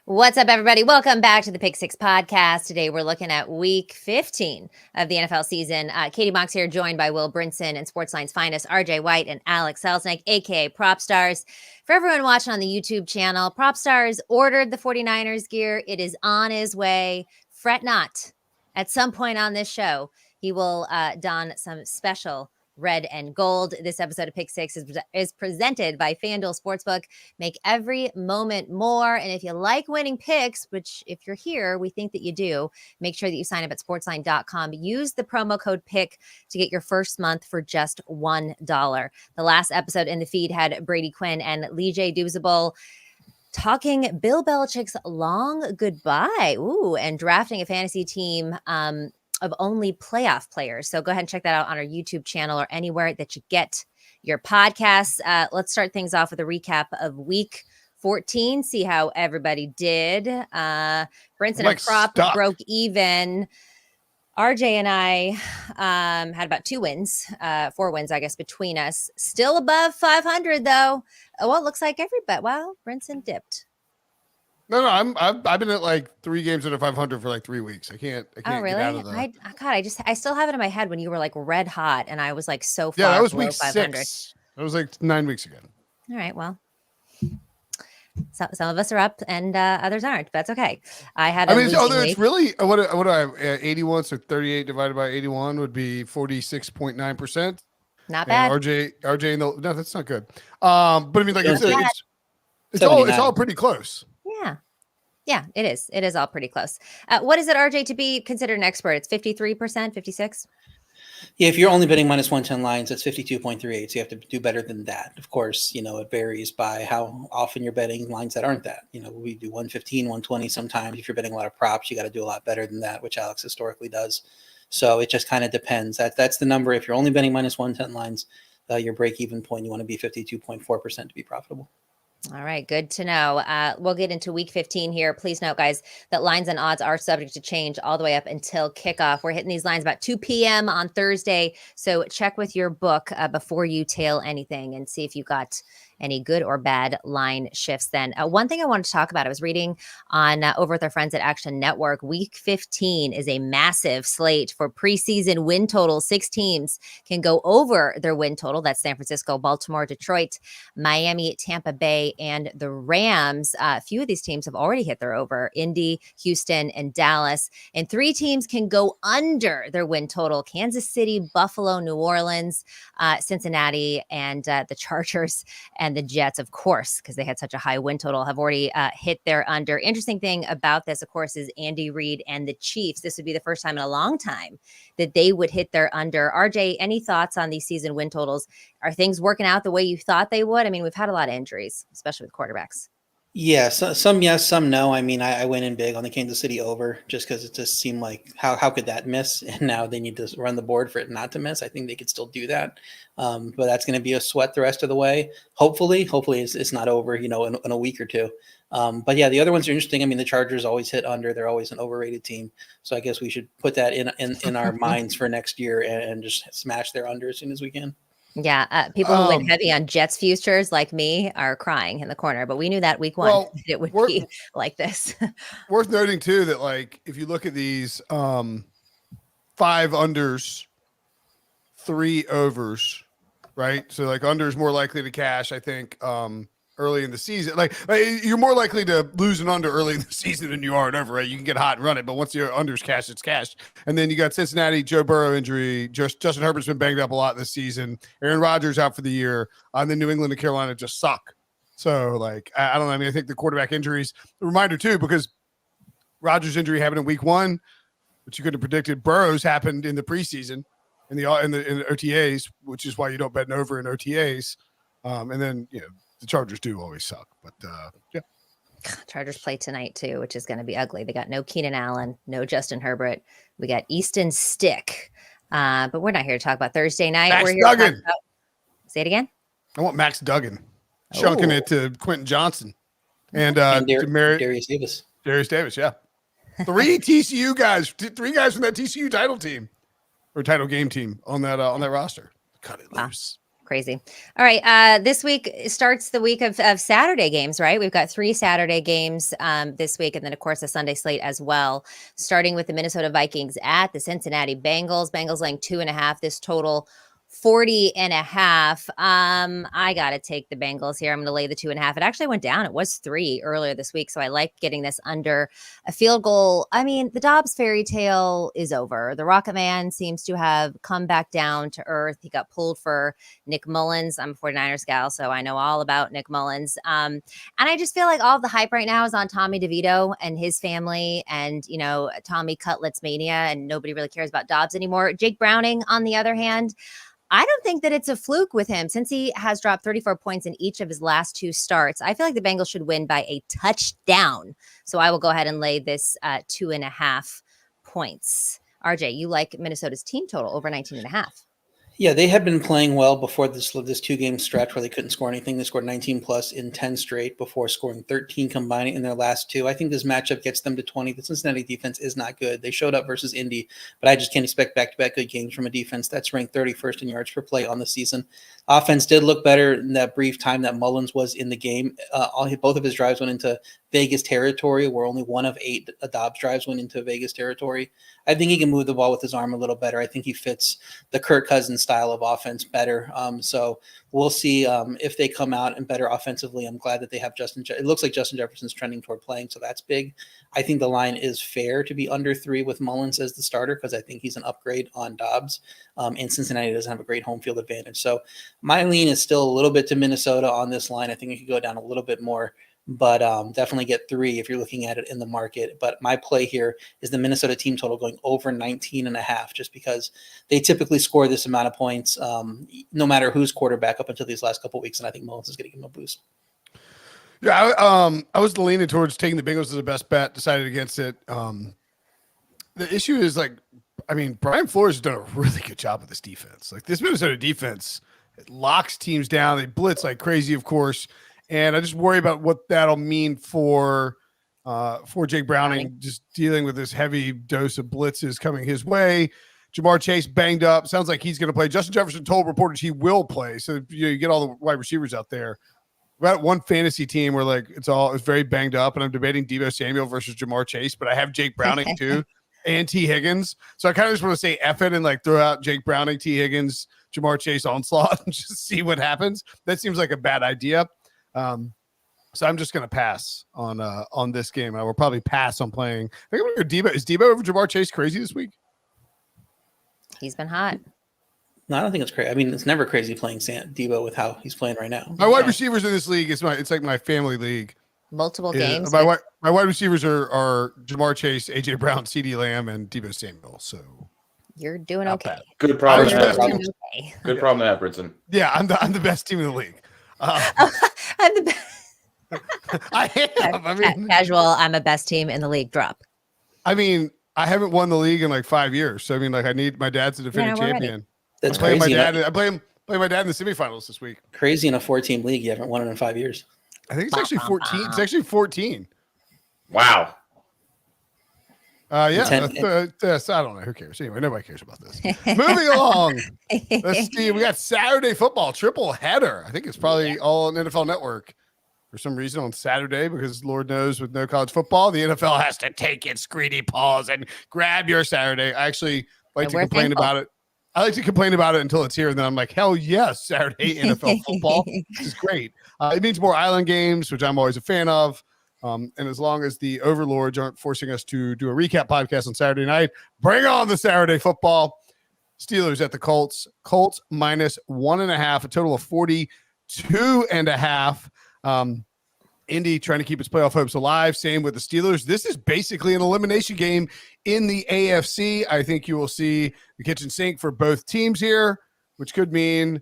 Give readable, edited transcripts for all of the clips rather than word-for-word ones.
What's up, everybody? Welcome back to the Pick Six podcast. Today, we're looking at week 15 of the NFL season. Katie Mox here, joined by Will Brinson and Sportsline's finest, RJ White and Alex Selelnick, aka Propstarz. For everyone watching on the YouTube channel, Propstarz ordered the 49ers gear. It is on his way. Fret not. At some point on this show, he will don some special red and gold. This episode of Pick Six is presented by FanDuel Sportsbook. Make every moment more. And if you like winning picks, which if you're here, we think that you do, make sure that you sign up at sportsline.com. Use the promo code PICK to get your first month for just $1. The last episode in the feed had Brady Quinn and Lee J. Doozable talking Bill Belichick's long goodbye. And drafting a fantasy team of only playoff players. So go ahead and check that out on our YouTube channel or anywhere that you get your podcasts. Let's start things off with a recap of week 14. See how everybody did. Brinson and Prop broke even. RJ and I had about 4 wins, I guess, between us. Still above 500, though. Well, it looks like everybody. Well, Brinson dipped. No, I've been at like 3 games under 500 for like 3 weeks. I can't. Oh, really? Get out of the... I still have it in my head when you were like red hot, and I was like so far. Yeah, that was week 500. 6. That was like 9 weeks ago. All right, well, some of us are up and others aren't. That's okay. It's really what do I have? 81, so 38 divided by 81 would be 46.9%. Not bad. RJ, no, that's not good. But I mean, like it's all pretty close. Yeah, it is. It is all pretty close. What is it, RJ, to be considered an expert? It's 53%, 56%? Yeah, if you're only betting minus 110 lines, that's 52.38. So you have to do better than that. Of course, it varies by how often you're betting lines that aren't that. We do 115, 120 sometimes. If you're betting a lot of props, you got to do a lot better than that, which Alex historically does. So it just kind of depends. That's the number. If you're only betting minus 110 lines, your break-even point, you want to be 52.4% to be profitable. All right, good to know. We'll get into week 15 here. Please note, guys, that lines and odds are subject to change all the way up until kickoff. We're hitting these lines about 2 p.m. on Thursday, so check with your book before you tail anything and see if you got any good or bad line shifts then. One thing I wanted to talk about, I was reading on over with our friends at Action Network. Week 15 is a massive slate for preseason win total. 6 teams can go over their win total. That's San Francisco, Baltimore, Detroit, Miami, Tampa Bay, and the Rams. A few of these teams have already hit their over: Indy, Houston, and Dallas. And 3 teams can go under their win total: Kansas City, Buffalo, New Orleans, Cincinnati, and the Chargers and the Jets, of course, because they had such a high win total, have already hit their under. Interesting thing about this, of course, is Andy Reid and the Chiefs. This would be the first time in a long time that they would hit their under. RJ, any thoughts on these season win totals? Are things working out the way you thought they would? I mean, we've had a lot of injuries, especially with quarterbacks. Yeah, some yes, some no. I mean, I went in big on the Kansas City over just because it just seemed like how could that miss? And now they need to run the board for it not to miss. I think they could still do that, but that's going to be a sweat the rest of the way. Hopefully it's not over, in a week or two. But yeah, the other ones are interesting. I mean, the Chargers always hit under; they're always an overrated team. So I guess we should put that in our minds for next year and just smash their under as soon as we can. Yeah, people who went heavy on Jets futures like me are crying in the corner, but we knew that week 1 it would be like this. Worth noting too that like if you look at these 5 unders, 3 overs, right? So like under is more likely to cash, I think, early in the season. Like you're more likely to lose an under early in the season than you are an over, right? You can get hot and run it, but once your under's cash, it's cash. And then you got Cincinnati, Joe Burrow injury. Justin Herbert's been banged up a lot this season. Aaron Rodgers out for the year. And then New England and Carolina just suck. So like, I don't know. I mean, I think the quarterback injuries, a reminder too, because Rodgers' injury happened in week 1, which you could have predicted. Burrow's happened in the preseason in the OTAs, which is why you don't bet an over in OTAs. And then, the Chargers do always suck, but yeah. Chargers play tonight too, which is going to be ugly. They got no Keenan Allen, no Justin Herbert. We got Easton Stick, but we're not here to talk about Thursday night. Max we're here Duggan. to talk about... Say it again. I want Max Duggan chunking it to Quentin Johnson and Darius Davis. Darius Davis, yeah. 3 TCU guys, 3 guys from that TCU title team or title game team on that roster. Cut it loose. Crazy. All right. This week starts the week of Saturday games, right? We've got 3 Saturday games this week, and then, of course, a Sunday slate as well, starting with the Minnesota Vikings at the Cincinnati Bengals. Bengals laying 2.5. This total 40.5. I got to take the Bengals here. I'm going to lay the 2.5. It actually went down. It was 3 earlier this week, so I like getting this under a field goal. I mean, the Dobbs fairy tale is over. The Rocket Man seems to have come back down to earth. He got pulled for Nick Mullins. I'm a 49ers gal, so I know all about Nick Mullins. And I just feel like all the hype right now is on Tommy DeVito and his family and, Tommy Cutlets mania, and nobody really cares about Dobbs anymore. Jake Browning, on the other hand, I don't think that it's a fluke with him since he has dropped 34 points in each of his last 2 starts. I feel like the Bengals should win by a touchdown. So I will go ahead and lay this 2.5 points. RJ, you like Minnesota's team total over 19.5. Yeah, they had been playing well before this 2-game stretch where they couldn't score anything. They scored 19 plus in 10 straight before scoring 13 combining in their last 2. I think this matchup gets them to 20. The Cincinnati defense is not good. They showed up versus Indy, but I just can't expect back-to-back good games from a defense that's ranked 31st in yards per play on the season. Offense did look better in that brief time that Mullins was in the game. Both of his drives went into Vegas territory, where only 1 of 8 Dobbs drives went into Vegas territory. I think he can move the ball with his arm a little better. I think he fits the Kirk Cousins style of offense better. So we'll see if they come out and better offensively. I'm glad that they have it looks like Justin Jefferson's trending toward playing, so that's big. I think the line is fair to be under 3 with Mullins as the starter because I think he's an upgrade on Dobbs, and Cincinnati doesn't have a great home field advantage. So my lean is still a little bit to Minnesota on this line. I think it could go down a little bit more, but definitely get 3 if you're looking at it in the market. But my play here is the Minnesota team total going over 19.5, just because they typically score this amount of points, no matter who's quarterback up until these last couple of weeks. And I think Mullins is going to give them a boost. Yeah, I was leaning towards taking the Bengals as the best bet, decided against it. The issue is, Brian Flores has done a really good job with this defense. Like, this Minnesota defense, it locks teams down. They blitz like crazy, of course. And I just worry about what that'll mean for Jake Browning, just dealing with this heavy dose of blitzes coming his way. Jamar Chase banged up. Sounds like he's going to play. Justin Jefferson told reporters he will play. So you get all the wide receivers out there. We've got one fantasy team where it's very banged up, and I'm debating Deebo Samuel versus Jamar Chase, but I have Jake Browning too and T. Higgins. So I kind of just want to say F it and throw out Jake Browning, T. Higgins, Jamar Chase onslaught and just see what happens. That seems like a bad idea. So I'm just going to pass on this game. I will probably pass on playing. I think I'm going to go Debo. Is Debo over Jamar Chase crazy this week? He's been hot. No, I don't think it's crazy. I mean, it's never crazy playing Debo with how he's playing right now. My wide receivers in this league it's like my family league. Multiple games. My wide receivers are Jamar Chase, AJ Brown, CeeDee Lamb, and Deebo Samuel. So you're doing okay. Good problem. Good problem to have, Brinson. Yeah, I'm the best team in the league. I'm the best. I am. Casual. I'm a best team in the league. Drop. I haven't won the league in 5 years. So I need my dad's a defending champion. Ready. That's I'm crazy. I play my dad in the semifinals this week. Crazy in a 4-team league. You haven't won it in 5 years. I think it's actually 14. It's actually 14. Wow. I don't know. Who cares? Anyway, nobody cares about this. Moving along. Let's see. We got Saturday football triple header. I think it's probably all on NFL Network for some reason on Saturday, because Lord knows with no college football, the NFL has to take its greedy paws and grab your Saturday. I actually like to complain about it. I like to complain about it until it's here, and then I'm like, hell yes, Saturday NFL football. This is great. It means more island games, which I'm always a fan of. And as long as the overlords aren't forcing us to do a recap podcast on Saturday night, bring on the Saturday football. Steelers at the Colts. Colts minus 1.5, a total of 42.5. Indy trying to keep its playoff hopes alive. Same with the Steelers. This is basically an elimination game in the AFC. I think you will see the kitchen sink for both teams here, which could mean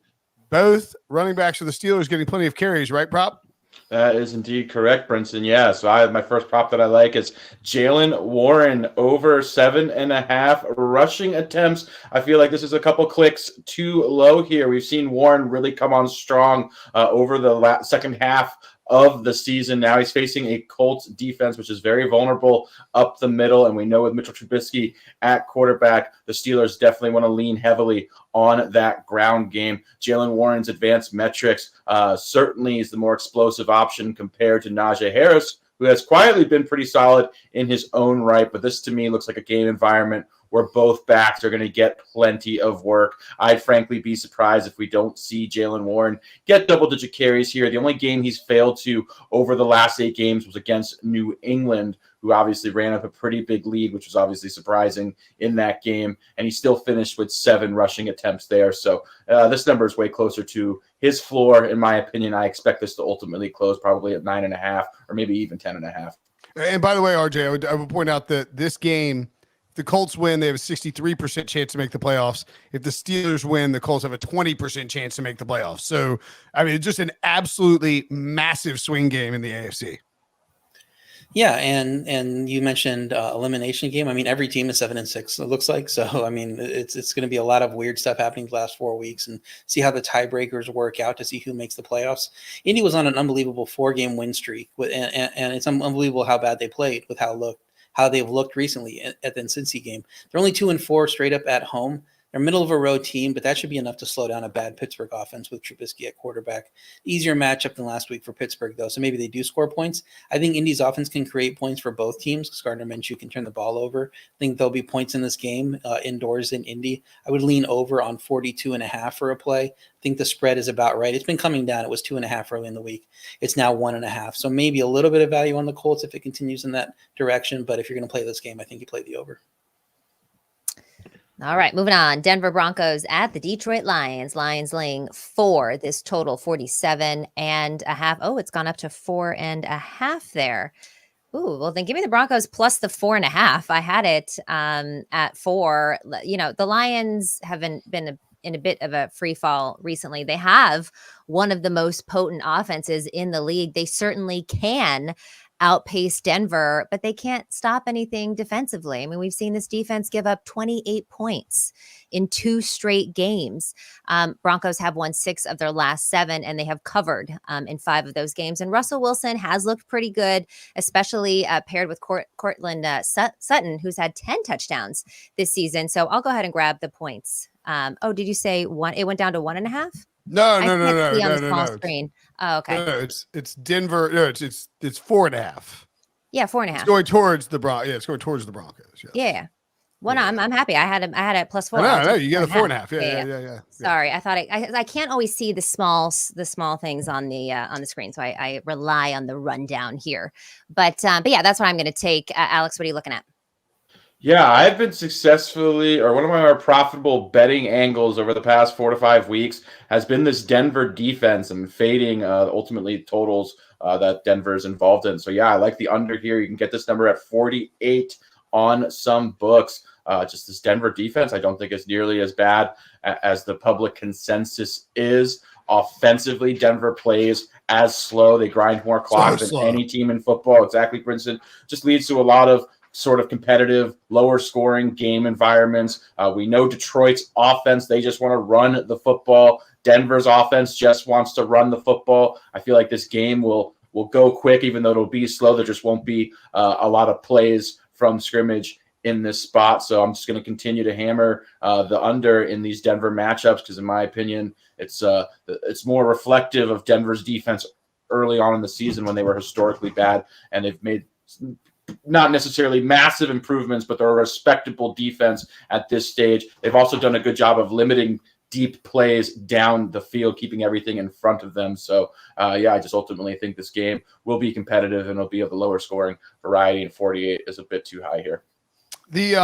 both running backs for the Steelers getting plenty of carries, right, Prop? That is indeed correct, Brinson. Yeah, so my first prop that I like is Jaylen Warren over 7.5 rushing attempts. I feel like this is a couple clicks too low here. We've seen Warren really come on strong over the second half of the season. Now he's facing a Colts defense, which is very vulnerable up the middle. And we know with Mitchell Trubisky at quarterback, the Steelers definitely want to lean heavily on that ground game. Jalen Warren's advanced metrics certainly is the more explosive option compared to Najee Harris, who has quietly been pretty solid in his own right. But this, to me, looks like a game environment where both backs are going to get plenty of work. I'd frankly be surprised if we don't see Jalen Warren get double-digit carries here. The only game he's failed to over the last 8 games was against New England, who obviously ran up a pretty big lead, which was obviously surprising in that game. And he still finished with 7 rushing attempts there. So this number is way closer to his floor, in my opinion. I expect this to ultimately close probably at 9.5 or maybe even 10.5. And by the way, RJ, I would point out that this game, the Colts win, they have a 63% chance to make the playoffs. If the Steelers win, the Colts have a 20% chance to make the playoffs. So, I mean, it's just an absolutely massive swing game in the AFC. Yeah, and you mentioned elimination game. I mean, every team is 7-6. It looks like so. I mean, it's going to be a lot of weird stuff happening the last 4 weeks, and see how the tiebreakers work out to see who makes the playoffs. Indy was on an unbelievable 4-game win streak, and it's unbelievable how bad they played with how they've looked recently at the Cincy game. They're only 2-4 straight up at home. They're middle of a road team, but that should be enough to slow down a bad Pittsburgh offense with Trubisky at quarterback. Easier matchup than last week for Pittsburgh, though, so maybe they do score points. I think Indy's offense can create points for both teams because Gardner Minshew can turn the ball over. I think there'll be points in this game indoors in Indy. I would lean over on 42.5 for a play. I think the spread is about right. It's been coming down. It was 2.5 early in the week. It's now 1.5. So maybe a little bit of value on the Colts if it continues in that direction. But if you're going to play this game, I think you play the over. All right, moving on. Denver Broncos at the Detroit Lions. Lions laying 4. This total 47.5. Oh, it's gone up to 4.5 there. Ooh, well then give me the Broncos plus the 4.5. I had it at 4. You know, the Lions haven't been in a bit of a free fall recently. They have one of the most potent offenses in the league. They certainly can outpace Denver, but they can't stop anything defensively. I mean, we've seen this defense give up 28 points in 2 straight games. Broncos have won 6 of their last 7, and they have covered in 5 of those games. And Russell Wilson has looked pretty good, especially paired with Cortland Sutton, who's had 10 touchdowns this season. So I'll go ahead and grab the points. Oh, did you say 1? It went down to 1.5? No. Screen. Oh, okay. No, it's Denver. No, it's 4.5. Yeah, 4.5. It's going towards the Broncos. Yeah, it's going towards the Broncos. Yeah. Well, no, I'm happy. I had it plus 4. No, you get a 4.5. Yeah. Sorry, I thought I can't always see the small things on the screen, so I rely on the rundown here. But yeah, that's what I'm going to take. Alex, what are you looking at? Yeah, I've been successfully, or one of my more profitable betting angles over the past 4 to 5 weeks has been this Denver defense and fading ultimately totals that Denver's involved in. So yeah, I like the under here. You can get this number at 48 on some books. Just this Denver defense, I don't think it's nearly as bad as the public consensus is. Offensively, Denver plays as slow. They grind more clock than any team in football. Exactly, Brinson. Just leads to a lot of sort of competitive, lower scoring game environments. We know Detroit's offense, they just want to run the football. Denver's offense just wants to run the football. I feel like this game will go quick, even though it'll be slow. There just won't be a lot of plays from scrimmage in this spot. So I'm just going to continue to hammer the under in these Denver matchups because, in my opinion, it's more reflective of Denver's defense early on in the season when they were historically bad, and they've made not necessarily massive improvements, but they're a respectable defense at this stage. They've also done a good job of limiting deep plays down the field, keeping everything in front of them. So, yeah, I just ultimately think this game will be competitive and it'll be of the lower scoring variety, and 48 is a bit too high here. The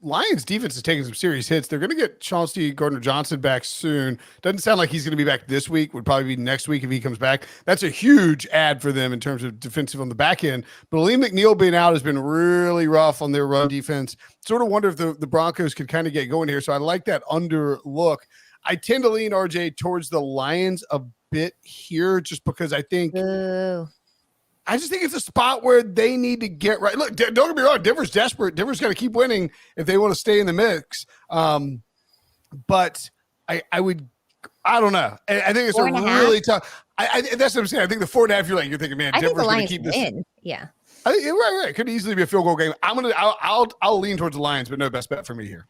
Lions defense is taking some serious hits. They're going to get Chauncey Gardner-Johnson back soon. Doesn't sound like he's going to be back this week. Would probably be next week if he comes back. That's a huge add for them in terms of defensive on the back end. But Lee McNeil being out has been really rough on their run defense. Sort of wonder if the Broncos could kind of get going here. So I like that under look. I tend to lean, RJ, towards the Lions a bit here just because I think I just think it's a spot where they need to get right. Look, don't get me wrong. Denver's desperate. Denver's got to keep winning if they want to stay in the mix. But I don't know. I think it's really tough. That's what I'm saying. I think the 4.5. You're thinking, man, I think the Denver's going to Lions keep this. win. Yeah. I think you're right. It could easily be a field goal game. I'll lean towards the Lions, but no best bet for me here.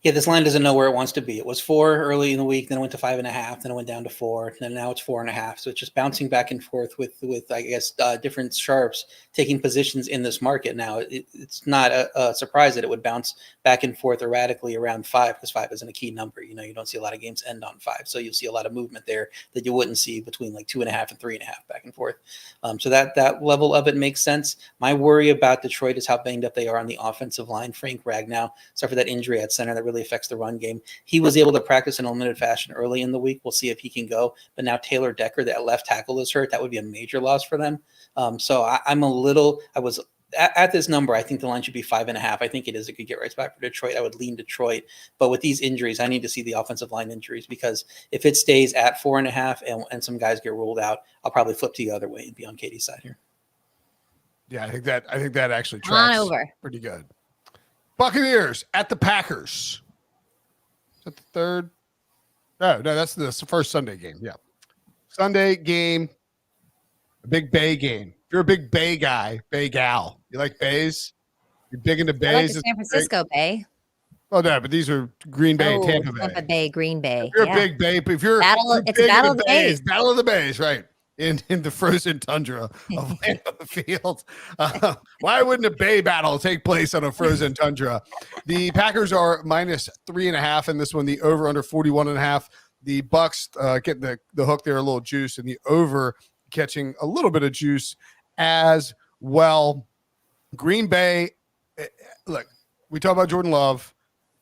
Yeah, this line doesn't know where it wants to be. It was 4 early in the week, then it went to 5.5, then it went down to 4, and then now it's 4.5. So it's just bouncing back and forth with I guess different sharps taking positions in this market. Now it's not a surprise that it would bounce back and forth erratically around 5 because 5 isn't a key number. You don't see a lot of games end on 5, so you'll see a lot of movement there that you wouldn't see between like 2.5 and 3.5 back and forth. So that level of it makes sense. My worry about Detroit is how banged up they are on the offensive line. Frank Ragnow suffered that injury at center that really affects the run game. He was able to practice in a limited fashion early in the week. We'll see if he can go. But now Taylor Decker, that left tackle, is hurt. That would be a major loss for them. So I was at this number. I think the line should be 5.5. I think it is a good get right spot for Detroit. I would lean Detroit. But with these injuries, I need to see the offensive line injuries because if it stays at 4.5 and some guys get ruled out, I'll probably flip to the other way and be on Katie's side here. Yeah, I think that actually tracks pretty good. Buccaneers at the Packers. Is that the third? No, that's the first Sunday game. Yeah. Sunday game, a big Bay game. If you're a big Bay guy, Bay gal, you like Bays? You're big into Bays? I like the San Francisco Bay. Oh, no, but these are Green Bay and Tampa Bay. Tampa Bay, Green Bay. If you're a big Bay, if you're it's a battle of the Bays. Battle of the Bays, right. In the frozen tundra of Lambeau Field. Why wouldn't a Bay battle take place on a frozen tundra? The Packers are minus 3.5 in this one. The over under 41.5. The Bucks getting the hook there, a little juice, and the over catching a little bit of juice as well. Green Bay, look, we talk about Jordan Love,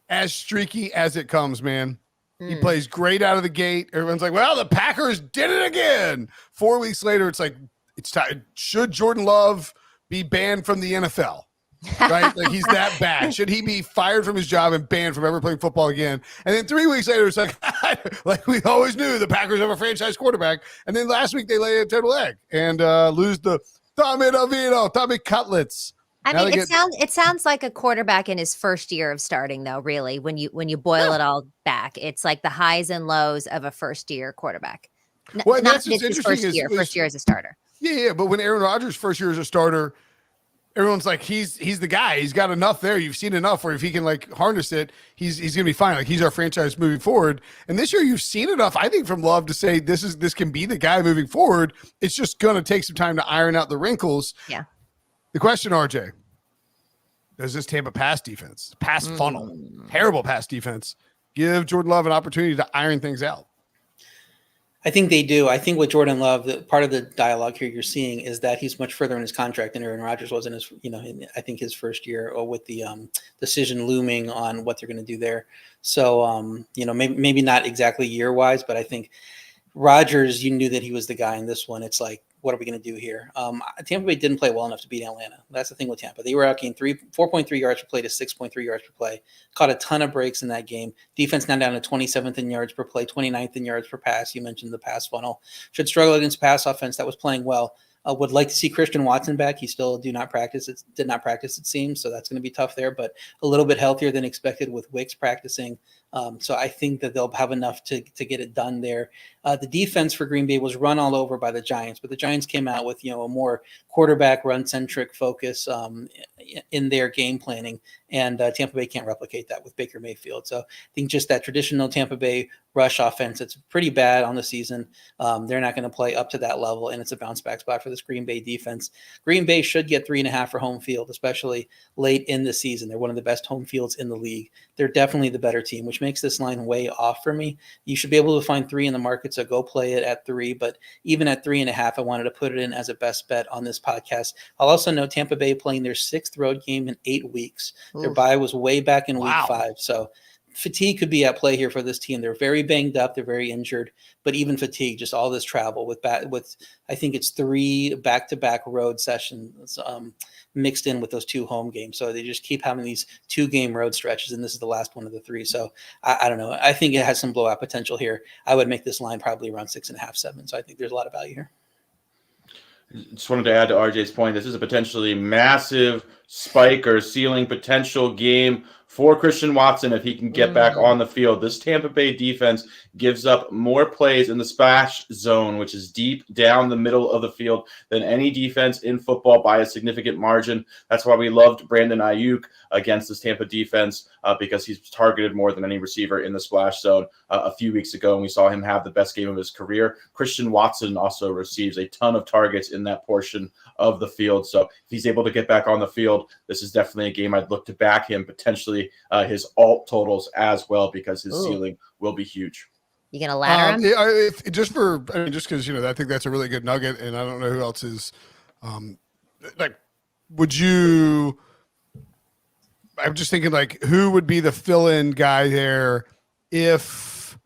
as streaky as it comes, man. He plays great out of the gate. Everyone's like, well, the Packers did it again. 4 weeks later, it's like, it's time. Should Jordan Love be banned from the NFL? Right? Like, he's that bad. Should he be fired from his job and banned from ever playing football again? And then 3 weeks later, it's like we always knew the Packers have a franchise quarterback. And then last week, they lay a total egg and lose the Tommy Cutlets. I mean, it sounds like a quarterback in his first year of starting, though. Really, when you boil it all back, it's like the highs and lows of a first year quarterback. Well, not that's what's his interesting. first year as a starter. Yeah. But when Aaron Rodgers' first year as a starter, everyone's like, he's the guy. He's got enough there. You've seen enough where if he can like harness it, he's gonna be fine. Like, he's our franchise moving forward. And this year, you've seen enough, I think, from Love to say this can be the guy moving forward. It's just gonna take some time to iron out the wrinkles. Yeah. The question, RJ. Does this Tampa pass defense, pass funnel, terrible pass defense, give Jordan Love an opportunity to iron things out? I think they do. I think with Jordan Love, part of the dialogue here you're seeing is that he's much further in his contract than Aaron Rodgers was in his, I think his first year, or with the decision looming on what they're going to do there. So, maybe not exactly year wise, but I think Rodgers, you knew that he was the guy in this one. It's like, what are we going to do here? Tampa Bay didn't play well enough to beat Atlanta. That's the thing with Tampa. They were outgained 4.3 yards per play to 6.3 yards per play. Caught a ton of breaks in that game. Defense now down to 27th in yards per play, 29th in yards per pass. You mentioned the pass funnel. Should struggle against pass offense that was playing well. Would like to see Christian Watson back. He still did not practice, it seems. So that's going to be tough there, but a little bit healthier than expected with Wicks practicing. So I think that they'll have enough to get it done there. The defense for Green Bay was run all over by the Giants, but the Giants came out with, a more quarterback run-centric focus in their game planning, and Tampa Bay can't replicate that with Baker Mayfield. So I think just that traditional Tampa Bay rush offense, it's pretty bad on the season. They're not going to play up to that level, and it's a bounce-back spot for this Green Bay defense. Green Bay should get 3.5 for home field, especially late in the season. They're one of the best home fields in the league. They're definitely the better team, which makes this line way off for me. You should be able to find 3 in the market, so go play it at 3. But even at 3.5, I wanted to put it in as a best bet on this podcast. I'll also note Tampa Bay playing their 6th road game in 8 weeks. Oof. Their bye was way back in week 5. So fatigue could be at play here for this team. They're very banged up. They're very injured, but even fatigue, just all this travel with I think it's 3 back-to-back road sessions mixed in with those 2 home games. So they just keep having these 2-game road stretches, and this is the last one of the 3. So I don't know. I think it has some blowout potential here. I would make this line probably around 6.5, 7. So I think there's a lot of value here. Just wanted to add to RJ's point. This is a potentially massive spike or ceiling potential game for Christian Watson if he can get back on the field. This Tampa Bay defense gives up more plays in the splash zone, which is deep down the middle of the field, than any defense in football by a significant margin. That's why we loved Brandon Ayuk against this Tampa defense because he's targeted more than any receiver in the splash zone a few weeks ago, and we saw him have the best game of his career. Christian Watson also receives a ton of targets in that portion of the field. So if he's able to get back on the field, this is definitely a game I'd look to back him, potentially his alt totals as well, because his ceiling will be huge. You gonna ladder him? Just because I think that's a really good nugget, and I don't know who else is. Would you? I'm just thinking who would be the fill-in guy there if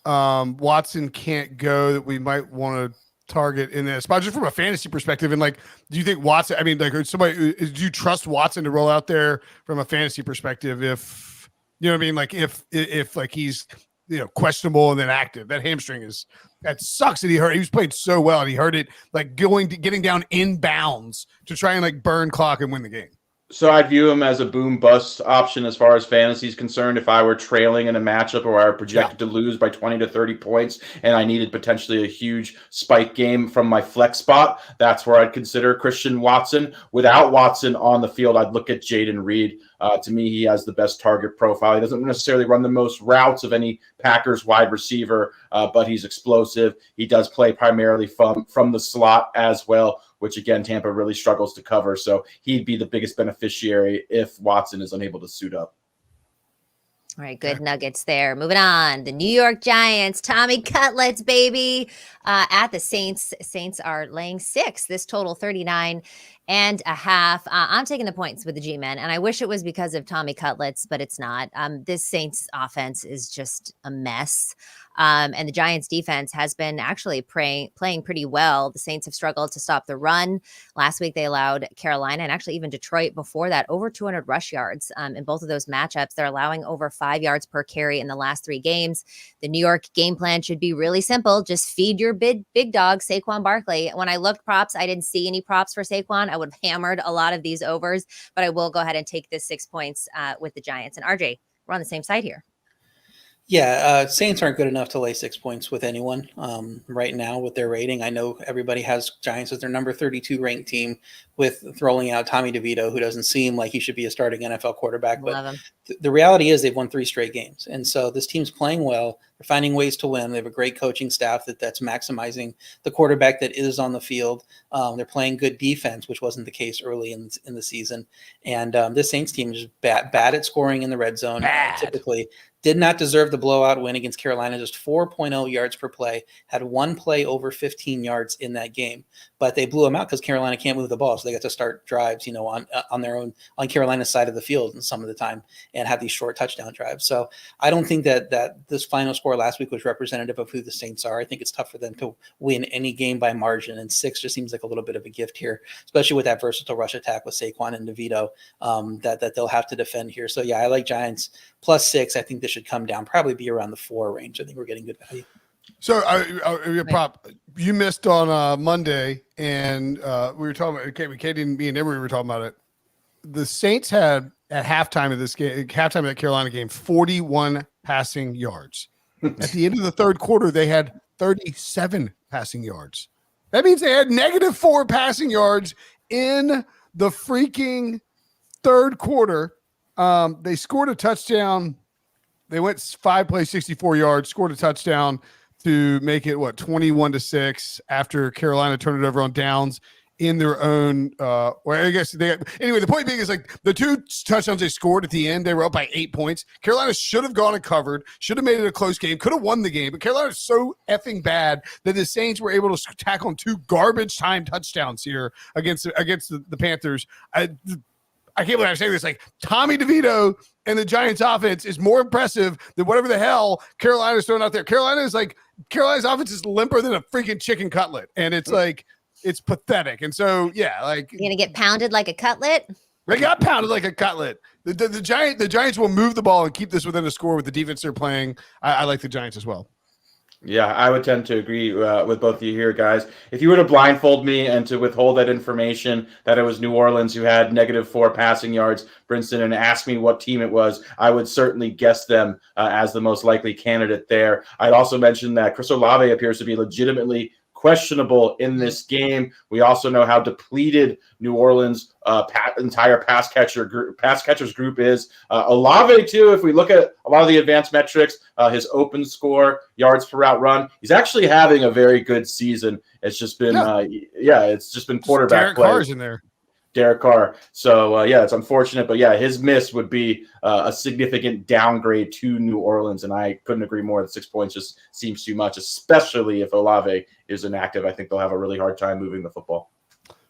Watson can't go that we might want to target in this spot, just from a fantasy perspective. And do you think Watson? I mean, do you trust Watson to roll out there from a fantasy perspective? If you know what I mean, if he's questionable and then active, that hamstring that sucks that he hurt. He was playing so well and he hurt it getting down in bounds to try and burn clock and win the game. So I'd view him as a boom bust option as far as fantasy is concerned. If I were trailing in a matchup or I were projected to lose by 20 to 30 points and I needed potentially a huge spike game from my flex spot, that's where I'd consider Christian Watson. Without Watson on the field, I'd look at Jaden Reed. To me, he has the best target profile. He doesn't necessarily run the most routes of any Packers wide receiver, but he's explosive. He does play primarily from the slot as well, which, again, Tampa really struggles to cover. So he'd be the biggest beneficiary if Watson is unable to suit up. All right, good nuggets there. Moving on. The New York Giants, Tommy Cutlets, baby, at the Saints. Saints are laying 6. This total 39.5. I'm taking the points with the G-men, and I wish it was because of Tommy Cutlets, but it's not. This Saints offense is just a mess. And the Giants defense has been actually playing pretty well. The Saints have struggled to stop the run. Last week, they allowed Carolina and actually even Detroit before that over 200 rush yards in both of those matchups. They're allowing over 5 yards per carry in the last 3 games. The New York game plan should be really simple. Just feed your big dog, Saquon Barkley. When I looked props, I didn't see any props for Saquon. I would have hammered a lot of these overs, but I will go ahead and take this 6 points with the Giants. And RJ, we're on the same side here. Yeah, Saints aren't good enough to lay 6 points with anyone right now with their rating. I know everybody has Giants as their number 32 ranked team with throwing out Tommy DeVito, who doesn't seem like he should be a starting NFL quarterback. But the reality is they've won 3 straight games. And so this team's playing well. They're finding ways to win. They have a great coaching staff that's maximizing the quarterback that is on the field. They're playing good defense, which wasn't the case early in the season. And this Saints team is bad at scoring in the red zone. Typically did not deserve the blowout win against Carolina, just 4.0 yards per play, had 1 play over 15 yards in that game. But they blew them out because Carolina can't move the ball. So they got to start drives, on their own, on Carolina's side of the field some of the time and have these short touchdown drives. So I don't think that this final score last week was representative of who the Saints are. I think it's tough for them to win any game by margin. And 6 just seems like a little bit of a gift here, especially with that versatile rush attack with Saquon and DeVito that they'll have to defend here. So yeah, I like Giants plus 6. I think this should come down, probably be around the 4 range. I think we're getting good value. So you missed on Monday, and we were talking about Katie and me and Emory were talking about it. The Saints had at halftime of that Carolina game, 41 passing yards. At the end of the third quarter, they had 37 passing yards. That means they had -4 passing yards in the freaking third quarter. They scored a touchdown. They went 5 plays, 64 yards, scored a touchdown to make it 21-6 after Carolina turned it over on downs in their own. I guess anyway. The point being is the 2 touchdowns they scored at the end, they were up by 8 points. Carolina should have gone and covered, should have made it a close game, could have won the game, but Carolina is so effing bad that the Saints were able to tack on 2 garbage time touchdowns here against the Panthers. I can't believe I'm saying this. Tommy DeVito and the Giants offense is more impressive than whatever the hell Carolina's throwing out there. Carolina's offense is limper than a freaking chicken cutlet. And it's it's pathetic. And so, yeah, you're going to get pounded like a cutlet. They got pounded like a cutlet. The Giants will move the ball and keep this within a score with the defense they're playing. I like the Giants as well. Yeah, I would tend to agree with both of you here, guys. If you were to blindfold me and to withhold that information that it was New Orleans who had -4 passing yards, Brinson, and ask me what team it was, I would certainly guess them as the most likely candidate there. I'd also mention that Chris Olave appears to be legitimately questionable in this game. We also know how depleted New Orleans' entire pass catchers group is. Olave too. If we look at a lot of the advanced metrics, his open score, yards per route run, he's actually having a very good season. It's just been, it's just been quarterback Derek play. Carr's in there. Derek Carr. So, it's unfortunate. But, his miss would be a significant downgrade to New Orleans. And I couldn't agree more. The 6 points just seems too much, especially if Olave is inactive. I think they'll have a really hard time moving the football.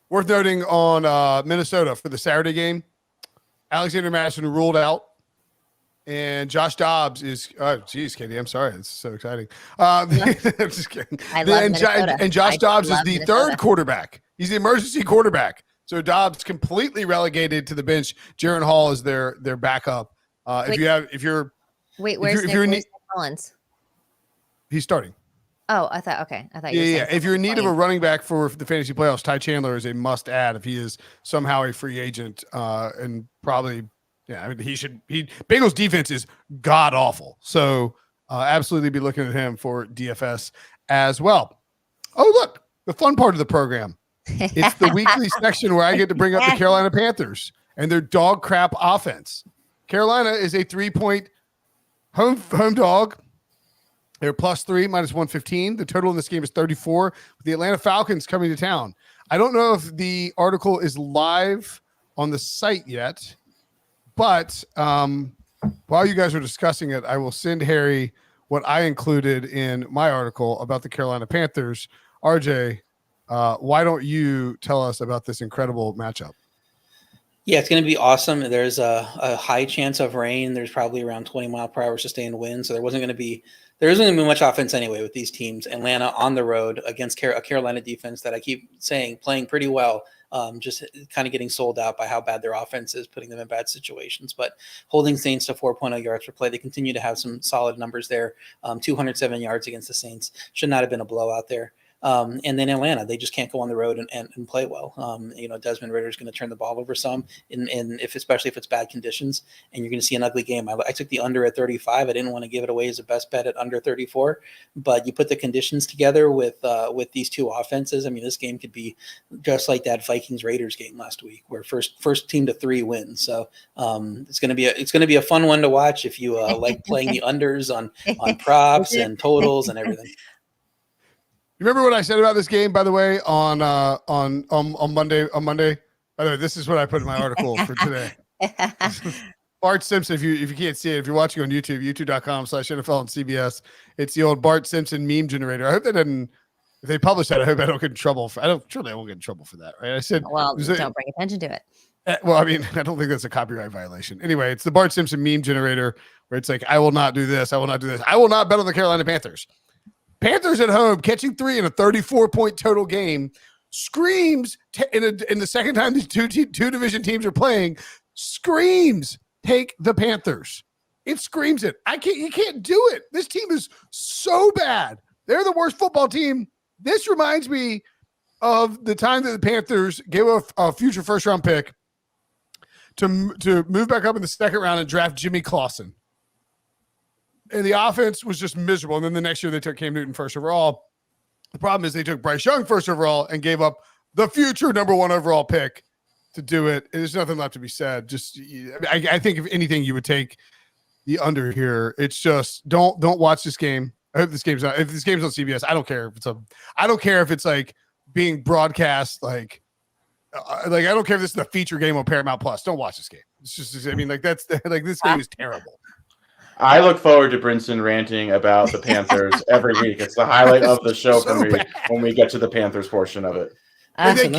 Worth noting on Minnesota for the Saturday game, Alexander Madison ruled out. And Josh Dobbs is, Katie, I'm sorry. It's so exciting. I'm just kidding. I love Minnesota. And Josh Dobbs is the Minnesota. third quarterback. He's the emergency quarterback. So Dobbs completely relegated to the bench. Jaron Hall is their backup. Where's Nick Collins? He's starting. Oh, I thought you were saying If you're in need of a running back for the fantasy playoffs, Ty Chandler is a must add if he is somehow a free agent. And probably, Bengals defense is god awful. So absolutely be looking at him for DFS as well. Oh, look, the fun part of the program. It's the weekly section where I get to bring up the Carolina Panthers and their dog crap offense. Carolina is a 3-point home dog. They're +3, -115. The total in this game is 34. With the Atlanta Falcons coming to town. I don't know if the article is live on the site yet, but while you guys are discussing it, I will send Harry what I included in my article about the Carolina Panthers. RJ, why don't you tell us about this incredible matchup? Yeah, it's going to be awesome. There's a high chance of rain. There's probably around 20-mile-per-hour sustained wind. So there isn't going to be much offense anyway with these teams. Atlanta on the road against a Carolina defense that I keep saying playing pretty well. Just kind of getting sold out by how bad their offense is, putting them in bad situations. But holding Saints to 4.0 yards per play, they continue to have some solid numbers there. 207 yards against the Saints. Should not have been a blowout there. And then Atlanta, they just can't go on the road and play well. Desmond Ridder is going to turn the ball over some, especially if it's bad conditions, and you're going to see an ugly game. I took the under at 35. I didn't want to give it away as a best bet at under 34, but you put the conditions together with these two offenses. I mean, this game could be just like that Vikings Raiders game last week, where first team to 3 wins. So it's going to be a fun one to watch if you like playing the unders on props and totals and everything. You remember what I said about this game, by the way, on Monday? On Monday, by the way, this is what I put in my article for today. Bart Simpson. If you can't see it, if you're watching on YouTube, youtube.com/NFL and CBS, it's the old Bart Simpson meme generator. I hope that doesn't. If they publish that, I hope I don't get in trouble. Surely I won't get in trouble for that, right? I said, well, don't bring attention to it. Well, I mean, I don't think that's a copyright violation. Anyway, it's the Bart Simpson meme generator where it's like, I will not do this. I will not do this. I will not bet on the Carolina Panthers. Panthers at home catching 3 in a 34-point total game screams in the second time these two division teams are playing, screams take the Panthers. It screams it. You can't do it. This team is so bad. They're the worst football team. This reminds me of the time that the Panthers gave a future first round pick to move back up in the second round and draft Jimmy Clausen. And the offense was just miserable. And then the next year they took Cam Newton first overall. The problem is they took Bryce Young first overall and gave up the future number 1 overall pick to do it. There's nothing left to be said. Just, I think if anything, you would take the under here. It's just don't watch this game. I hope if this game's on CBS. I don't care if it's like being broadcast. Like I don't care if this is the feature game on Paramount Plus. Don't watch this game. It's just, this game is terrible. I look forward to Brinson ranting about the Panthers every week. It's the highlight of the show for me when we get to the Panthers portion of it. They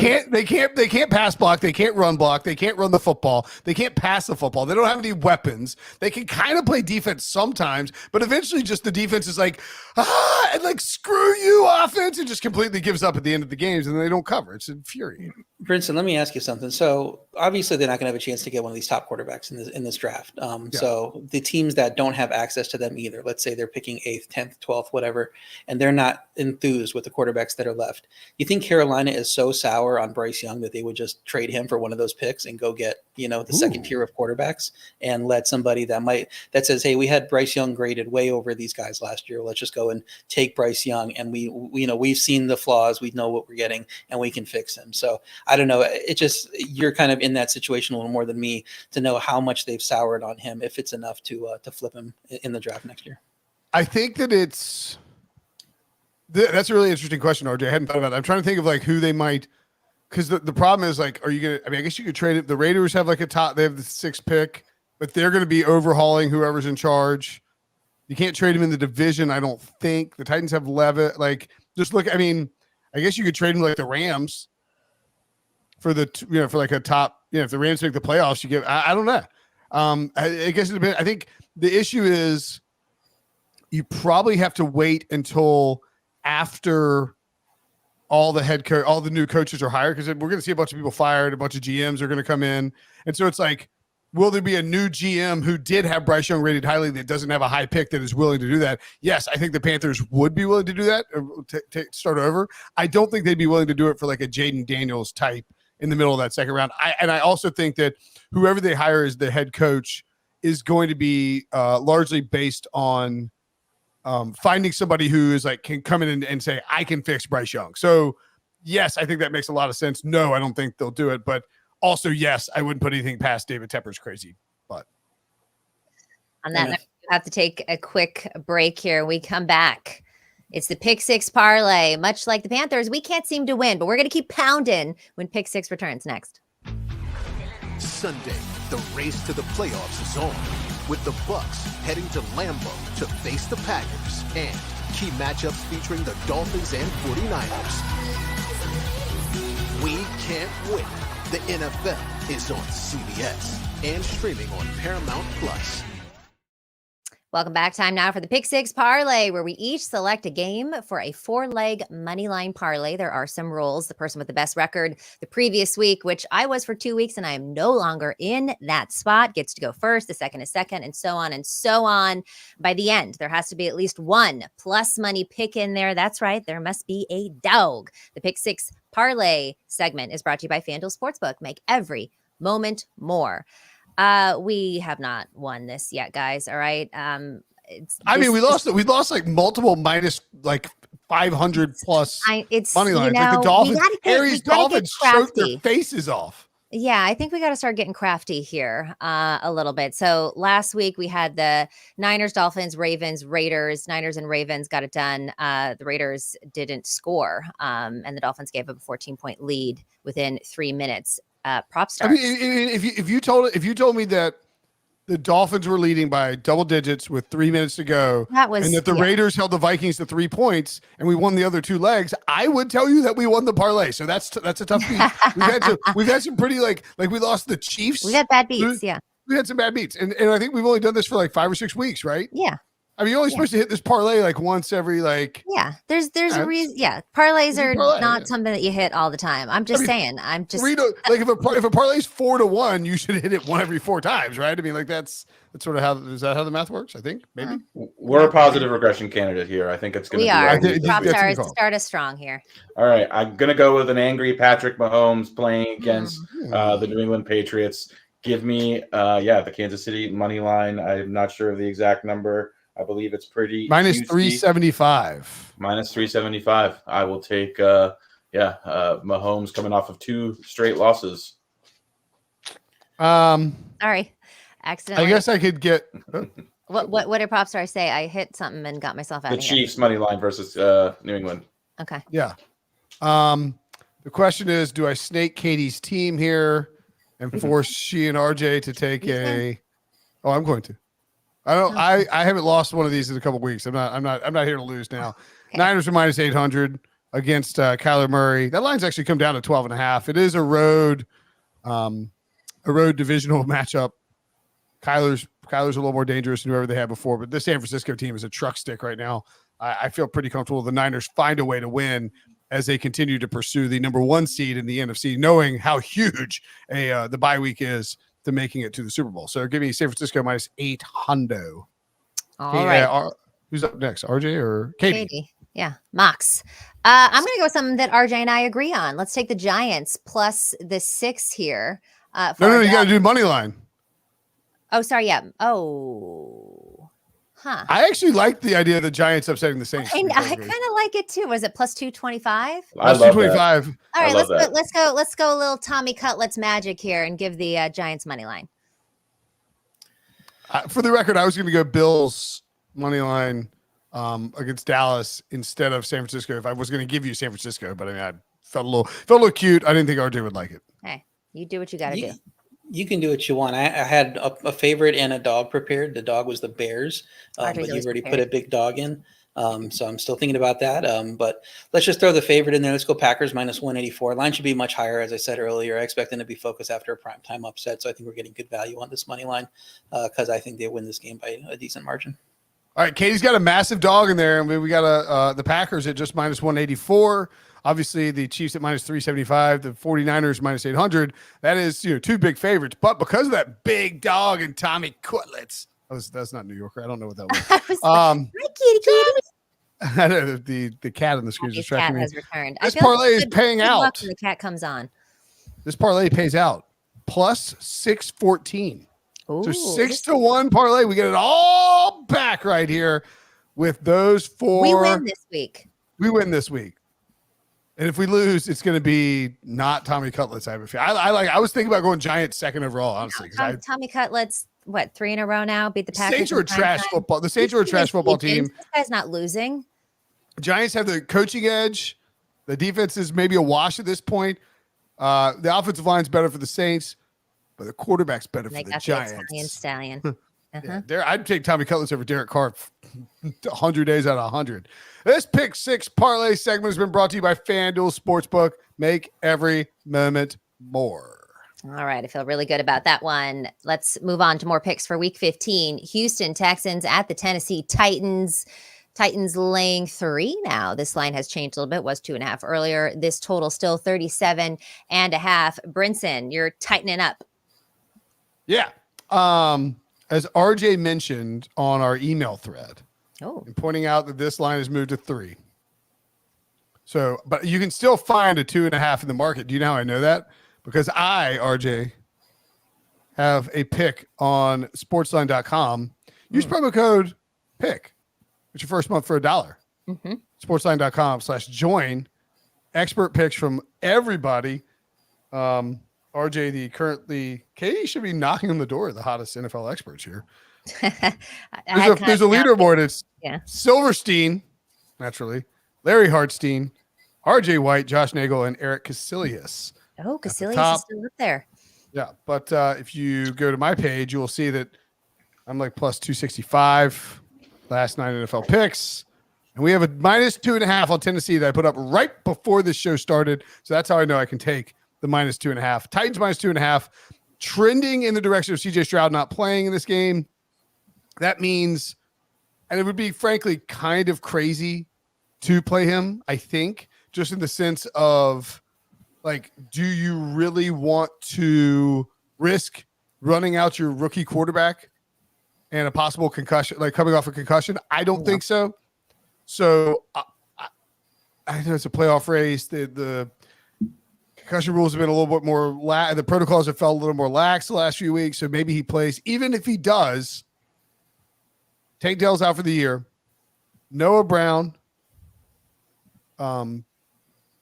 can't pass block. They can't run block. They can't run the football. They can't pass the football. They don't have any weapons. They can kind of play defense sometimes, but eventually just the defense is like, and like, screw you offense, and just completely gives up at the end of the games, and they don't cover. It's infuriating. Brinson, let me ask you something. So obviously they're not going to have a chance to get one of these top quarterbacks in this draft. So the teams that don't have access to them either, let's say they're picking 8th, 10th, 12th, whatever, and they're not enthused with the quarterbacks that are left. You think Carolina is so sour on Bryce Young that they would just trade him for one of those picks and go get, the second tier of quarterbacks and let somebody that says, hey, we had Bryce Young graded way over these guys last year. Let's just go and take Bryce Young, and we've seen the flaws, we know what we're getting, and we can fix him. So I don't know. It just, you're kind of in that situation a little more than me to know how much they've soured on him, if it's enough to flip him in the draft next year. I think that that's a really interesting question, RJ. I hadn't thought about it. I'm trying to think of like who they might, because the problem is like, are you going to, I guess you could trade it. The Raiders have like they have the 6th pick, but they're going to be overhauling whoever's in charge. You can't trade him in the division, I don't think. The Titans have Levitt. Like, just look, I guess you could trade him like the Rams for for like a top, if the Rams make the playoffs, you give, I don't know. I guess it depends. I think the issue is you probably have to wait until after all the new coaches are hired, because we're going to see a bunch of people fired, a bunch of GMs are going to come in. And so it's like, will there be a new GM who did have Bryce Young rated highly that doesn't have a high pick that is willing to do that? Yes, I think the Panthers would be willing to do that, to start over. I don't think they'd be willing to do it for like a Jaden Daniels type in the middle of that second round. I also think that whoever they hire as the head coach is going to be largely based on finding somebody who is like, can come in and say, I can fix Bryce Young. So yes, I think that makes a lot of sense. No, I don't think they'll do it, but also, yes, I wouldn't put anything past David Tepper's crazy. But on that note, we have to take a quick break here. We come back. It's the Pick Six Parlay. Much like the Panthers, we can't seem to win, but we're going to keep pounding when Pick Six returns next. Sunday, the race to the playoffs is on, with the Bucs heading to Lambeau to face the Packers, and key matchups featuring the Dolphins and 49ers. We can't win. The NFL is on CBS and streaming on Paramount Plus. Welcome back. Time now for the Pick Six Parlay, where we each select a game for a 4-leg moneyline parlay. There are some rules. The person with the best record the previous week, which I was for 2 weeks, and I am no longer in that spot, gets to go first. The second is second, and so on and so on. By the end, there has to be at least one plus money pick in there. That's right. There must be a dog. The Pick Six Parlay segment is brought to you by FanDuel Sportsbook. Make every moment more. We have not won this yet, guys. All right. we lost like multiple minus like 500 plus money lines. Like the Dolphins, Harry's Dolphins choked their faces off. Yeah, I think we got to start getting crafty here a little bit. So last week we had the Niners, Dolphins, Ravens, Raiders. Niners and Ravens got it done. The Raiders didn't score, and the Dolphins gave up a 14-point lead within 3 minutes. Propstarz. If you told me that the Dolphins were leading by double digits with 3 minutes to go, and that the Raiders held the Vikings to 3 points, and we won the other 2 legs, I would tell you that we won the parlay. So that's a tough beat. We've had some pretty like we lost the Chiefs. We had bad beats. Yeah, we had some bad beats, and I think we've only done this for like 5 or 6 weeks, right? Yeah. You're only supposed to hit this parlay like once every like. Yeah, there's a reason. Yeah, parlays are not something that you hit all the time. I'm just saying. I'm just like if a parlay is 4 to 1, you should hit it one every 4 times, right? Like that's sort of is that how the math works? I think maybe we're a positive regression candidate here. I think it's going to be. We are. Propstarz to start us strong here. All right, I'm going to go with an angry Patrick Mahomes playing against the New England Patriots. Give me the Kansas City money line. I'm not sure of the exact number. I believe it's pretty minus 375. Minus 375. I will take Mahomes coming off of 2 straight losses. Sorry. Accidentally. I guess I could get what did Propstarz say? I hit something and got myself out of here. The Chiefs money line versus New England. Okay. Yeah. The question is, do I snake Katie's team here and force she and RJ to take I'm going to. I haven't lost one of these in a couple of weeks. I'm not here to lose now. Okay. Niners are minus 800 against Kyler Murray. That line's actually come down to 12.5. It is a road divisional matchup. Kyler's a little more dangerous than whoever they had before, but this San Francisco team is a truck stick right now. I feel pretty comfortable the Niners find a way to win, as they continue to pursue the number 1 seed in the NFC, knowing how huge the bye week is to making it to the Super Bowl. So give me San Francisco minus 800. All right. Who's up next? RJ or Katie? Yeah, Mox. I'm going to go with something that RJ and I agree on. Let's take the Giants plus the 6 here. No, you got to do money line. Oh, sorry. Yeah. Oh, huh. I actually like the idea of the Giants upsetting the Saints. I kind of like it too. Was it plus 225? Plus 225. All right, let's go a little Tommy Cutlets magic here and give the Giants money line. For the record, I was going to go Bills money line against Dallas instead of San Francisco. If I was going to give you San Francisco, but I mean, I felt a little cute. I didn't think RJ would like it. Hey, you do what you got to do. You can do what you want. I had a favorite and a dog prepared. The dog was the Bears, but you've already put a big dog in. So I'm still thinking about that. But let's just throw the favorite in there. Let's go Packers minus 184. Line should be much higher, as I said earlier. I expect them to be focused after a primetime upset. So I think we're getting good value on this money line because I think they win this game by a decent margin. All right, Katie's got a massive dog in there. I mean, we got the Packers at just minus 184. Obviously, the Chiefs at minus 375, the 49ers minus 800. That is, two big favorites. But because of that big dog and Tommy Cutlets, that's not New Yorker. I don't know what that was. Hi, kitty. I know the cat on the screen is distracting me. Has returned. This parlay is paying out. When the cat comes on. This parlay pays out plus 614. Ooh, so 6-1 parlay. We get it all back right here with those 4. We win this week. And if we lose, it's going to be not Tommy Cutlets. I have a feel. I was thinking about going Giants second overall, honestly. Tommy Cutlets, 3 in a row now? Beat the Packers. Saints are a trash football. The Saints are a trash football team. This guy's not losing. Giants have the coaching edge. The defense is maybe a wash at this point. The offensive line's better for the Saints, but the quarterback's better for the Giants. Stallion. Yeah, I'd take Tommy Cutlets over Derek Carr 100 days out of 100. This Pick 6 Parlay segment has been brought to you by FanDuel Sportsbook. Make every moment more. All right, I feel really good about that one. Let's move on to more picks for Week 15. Houston Texans at the Tennessee Titans. Titans laying 3 now. This line has changed a little bit. It was 2.5 earlier. This total still 37.5. Brinson, you're tightening up. Yeah. As RJ mentioned on our email thread, and pointing out that this line has moved to 3. So, but you can still find a 2.5 in the market. Do you know how I know that? Because I, RJ, have a pick on sportsline.com. Use promo code PICK. It's your first month for $1. Sportsline.com/join. Expert picks from everybody. RJ, Katie should be knocking on the door of the hottest NFL experts here. There's a leaderboard. It's Silverstein, naturally, Larry Hartstein, RJ White, Josh Nagel, and Eric Casillas. Oh, Casillas is still up there. Yeah, but if you go to my page, you will see that I'm like plus 265 last 9 NFL picks. And we have a minus 2.5 on Tennessee that I put up right before this show started. So that's how I know I can take the minus 2.5. Titans minus 2.5, trending in the direction of CJ Stroud not playing in this game. That means, and it would be frankly kind of crazy to play him, I think, just in the sense of, like, do you really want to risk running out your rookie quarterback and a possible concussion, like coming off a concussion? I don't think so. So I know it's a playoff race. The concussion rules have been a little bit more the protocols have felt a little more lax the last few weeks. So maybe he plays. Even if he does, Tank Dell's out for the year. Noah Brown. You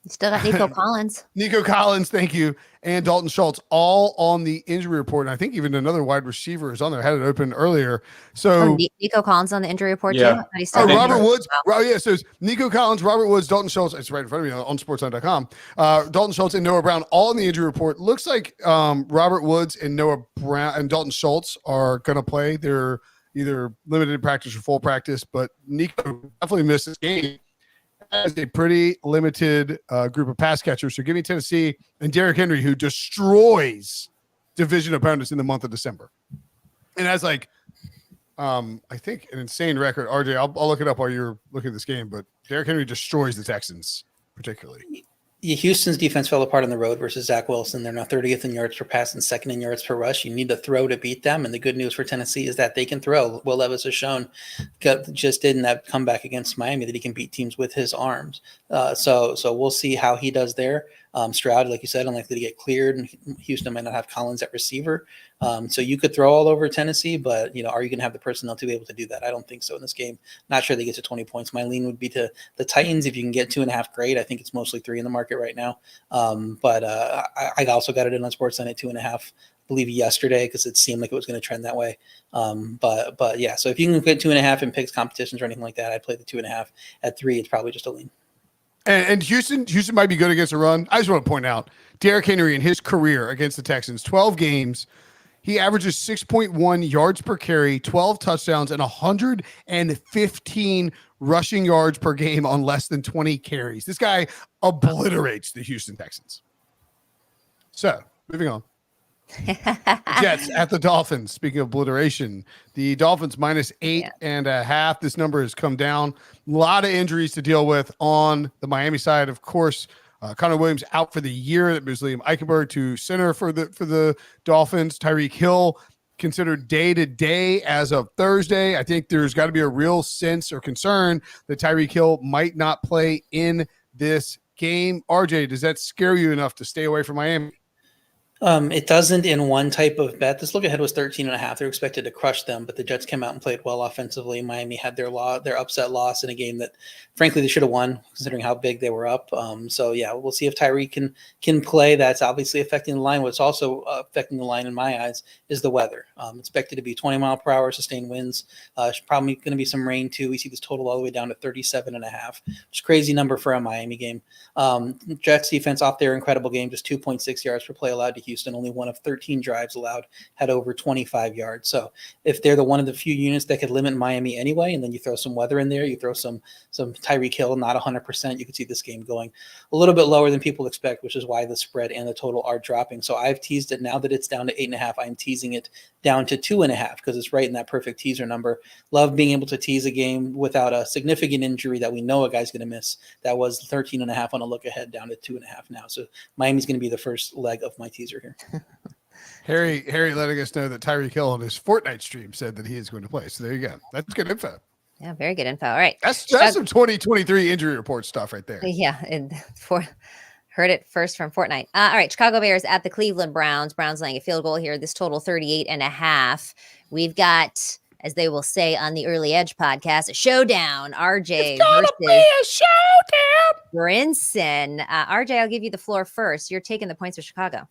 still got Nico Collins. Nico Collins, thank you. And Dalton Schultz, all on the injury report. And I think even another wide receiver is on there. I had it open earlier. So Nico Collins on the injury report too? Robert Woods. So it's Nico Collins, Robert Woods, Dalton Schultz. It's right in front of me on sportsline.com. Dalton Schultz and Noah Brown, all in the injury report. Looks like Robert Woods and Noah Brown and Dalton Schultz are going to play. They're either limited practice or full practice, but Nico definitely missed this game. Has a pretty limited group of pass catchers. So give me Tennessee and Derrick Henry, who destroys division opponents in the month of December. And has I think an insane record. RJ, I'll look it up while you're looking at this game, but Derrick Henry destroys the Texans particularly. Yeah, Houston's defense fell apart on the road versus Zach Wilson. They're now 30th in yards per pass and second in yards per rush. You need to throw to beat them. And the good news for Tennessee is that they can throw. Will Levis has shown, just didn't have comeback against Miami, that he can beat teams with his arms. So we'll see how he does there. Stroud, like you said, unlikely to get cleared, and Houston might not have Collins at receiver. So you could throw all over Tennessee, but are you going to have the personnel to be able to do that? I don't think so in this game. Not sure they get to 20 points. My lean would be to the Titans. If you can get 2.5, great. I think it's mostly 3 in the market right now. But I also got it in on Sportsline at 2.5. I believe yesterday because it seemed like it was going to trend that way. But yeah, so if you can get 2.5 in picks competitions or anything like that, I'd play the 2.5. At 3, it's probably just a lean. And Houston might be good against the run. I just want to point out, Derrick Henry in his career against the Texans, 12 games, he averages 6.1 yards per carry, 12 touchdowns, and 115 rushing yards per game on less than 20 carries. This guy obliterates the Houston Texans. So, moving on. Jets at the Dolphins. Speaking of obliteration, the Dolphins -8.5. This number has come down. A lot of injuries to deal with on the Miami side. Of course, Connor Williams out for the year. That moves Liam Eichenberg to center for the Dolphins. Tyreek Hill considered day-to-day as of Thursday. I think there's got to be a real sense or concern that Tyreek Hill might not play in this game. RJ, does that scare you enough to stay away from Miami? It doesn't in one type of bet. This look ahead was 13.5. They were expected to crush them, but the Jets came out and played well offensively. Miami had their upset loss in a game that, frankly, they should have won, considering how big they were up. So yeah, we'll see if Tyreek can play. That's obviously affecting the line. What's also affecting the line in my eyes is the weather. Expected to be 20-mile-per-hour sustained winds. Probably going to be some rain too. We see this total all the way down to 37.5. Which is a crazy number for a Miami game. Jets defense off their incredible game, just 2.6 yards per play allowed to Houston. Only one of 13 drives allowed had over 25 yards. So if they're one of the few units that could limit Miami anyway, and then you throw some weather in there, you throw some Tyreek Hill, not 100%, you could see this game going a little bit lower than people expect, which is why the spread and the total are dropping. So I've teased it now that it's down to 8.5. I'm teasing it down to 2.5 because it's right in that perfect teaser number. Love being able to tease a game without a significant injury that we know a guy's going to miss. That was 13.5 on a look ahead, down to 2.5 now. So Miami's going to be the first leg of my teaser here. Harry letting us know that Tyreek Hill on his Fortnite stream said that he is going to play. So there you go. That's good info. Yeah, very good info. All right. That's some 2023 injury report stuff right there. Yeah. Heard it first from Fortnite. All right. Chicago Bears at the Cleveland Browns. Browns laying a field goal here. This total 38.5. We've got, as they will say on the Early Edge podcast, a showdown. RJ versus be a showdown. Brinson. RJ, I'll give you the floor first. You're taking the points for Chicago.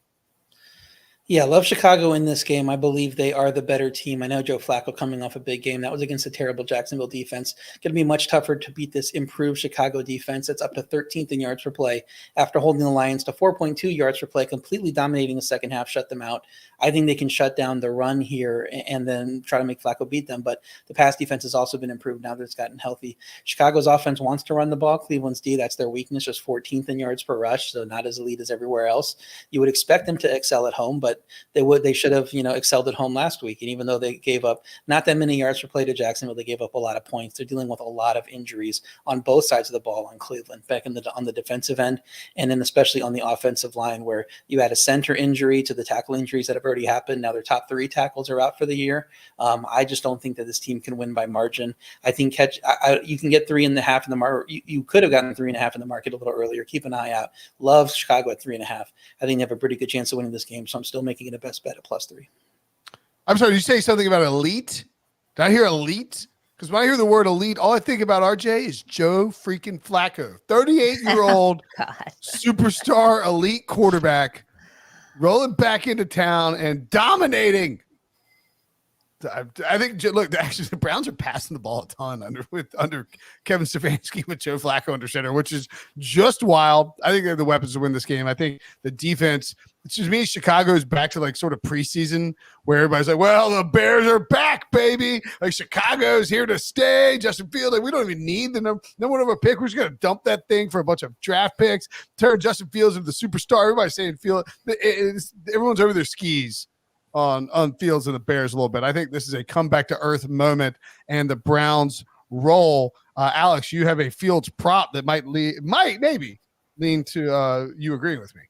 Yeah, love Chicago in this game. I believe they are the better team. I know Joe Flacco coming off a big game. That was against a terrible Jacksonville defense. Going to be much tougher to beat this improved Chicago defense. It's up to 13th in yards per play after holding the Lions to 4.2 yards per play, completely dominating the second half, shut them out. I think they can shut down the run here and then try to make Flacco beat them. But the pass defense has also been improved now that it's gotten healthy. Chicago's offense wants to run the ball. Cleveland's D, that's their weakness, just 14th in yards per rush, so not as elite as everywhere else. You would expect them to excel at home, but they should have excelled at home last week. And even though they gave up not that many yards per play to Jacksonville, they gave up a lot of points. They're dealing with a lot of injuries on both sides of the ball on Cleveland, back on the defensive end, and then especially on the offensive line, where you had a center injury to the tackle injuries that have already happened. Now their top 3 tackles are out for the year. I just don't think that this team can win by margin. I think you can get 3.5 in the market. You could have gotten 3.5 in the market a little earlier. Keep an eye out. Love Chicago at 3.5. I think they have a pretty good chance of winning this game, so I'm still making it a best bet at +3. I'm sorry, did you say something about elite? Did I hear elite? Because when I hear the word elite, all I think about, RJ, is Joe freaking Flacco, 38-year-old superstar elite quarterback, rolling back into town and dominating. I think, look, actually, the Browns are passing the ball a ton under Kevin Stefanski with Joe Flacco under center, which is just wild. I think they have the weapons to win this game. I think the defense, it's just me, Chicago is back to like sort of preseason where everybody's like, well, the Bears are back, baby. Like Chicago's here to stay. Justin Fields, like we don't even need the number one of a pick. We're just going to dump that thing for a bunch of draft picks, turn Justin Fields into the superstar. Everybody's saying everyone's over their skis on Fields and the Bears a little bit. I think this is a comeback to earth moment, and the Browns roll. Alex, you have a Fields prop that maybe lean to you agreeing with me.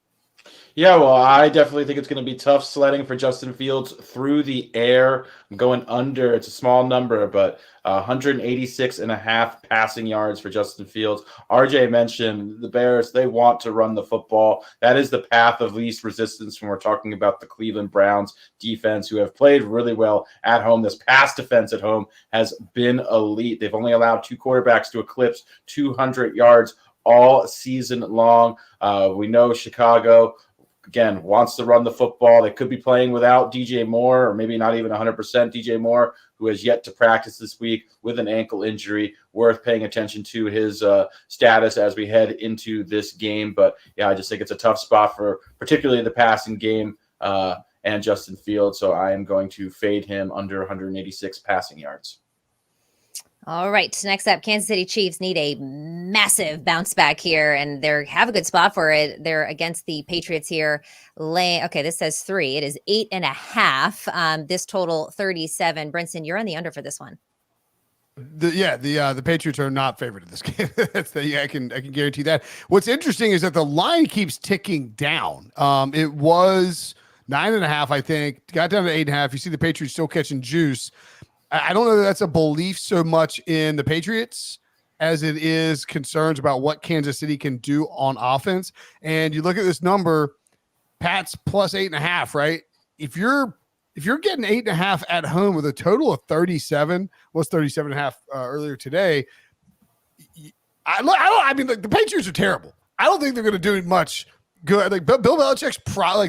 Yeah, well, I definitely think it's going to be tough sledding for Justin Fields through the air. I'm going under. It's a small number, but 186.5 passing yards for Justin Fields. RJ mentioned the Bears, they want to run the football. That is the path of least resistance when we're talking about the Cleveland Browns defense, who have played really well at home. This pass defense at home has been elite. They've only allowed 2 quarterbacks to eclipse 200 yards all season long. We know Chicago, again, wants to run the football. They could be playing without DJ Moore, or maybe not even 100% DJ Moore, who has yet to practice this week with an ankle injury. Worth paying attention to his status as we head into this game. But, yeah, I just think it's a tough spot for particularly the passing game and Justin Fields. So I am going to fade him under 186 passing yards. All right. Next up, Kansas City Chiefs need a massive bounce back here, and they have a good spot for it. They're against the Patriots here. Okay, this says 3. It is 8.5. This total 37. Brinson, you're on the under for this one. The Patriots are not favored in this game. I can guarantee that. What's interesting is that the line keeps ticking down. It was 9.5, I think, got down to 8.5. You see the Patriots still catching juice. I don't know that that's a belief so much in the Patriots as it is concerns about what Kansas City can do on offense. And you look at this number, Pats plus 8.5, right? If you're getting 8.5 at home with a total of 37, was 37.5 earlier today. I mean, the Patriots are terrible. I don't think they're going to do much good. Like Bill Belichick's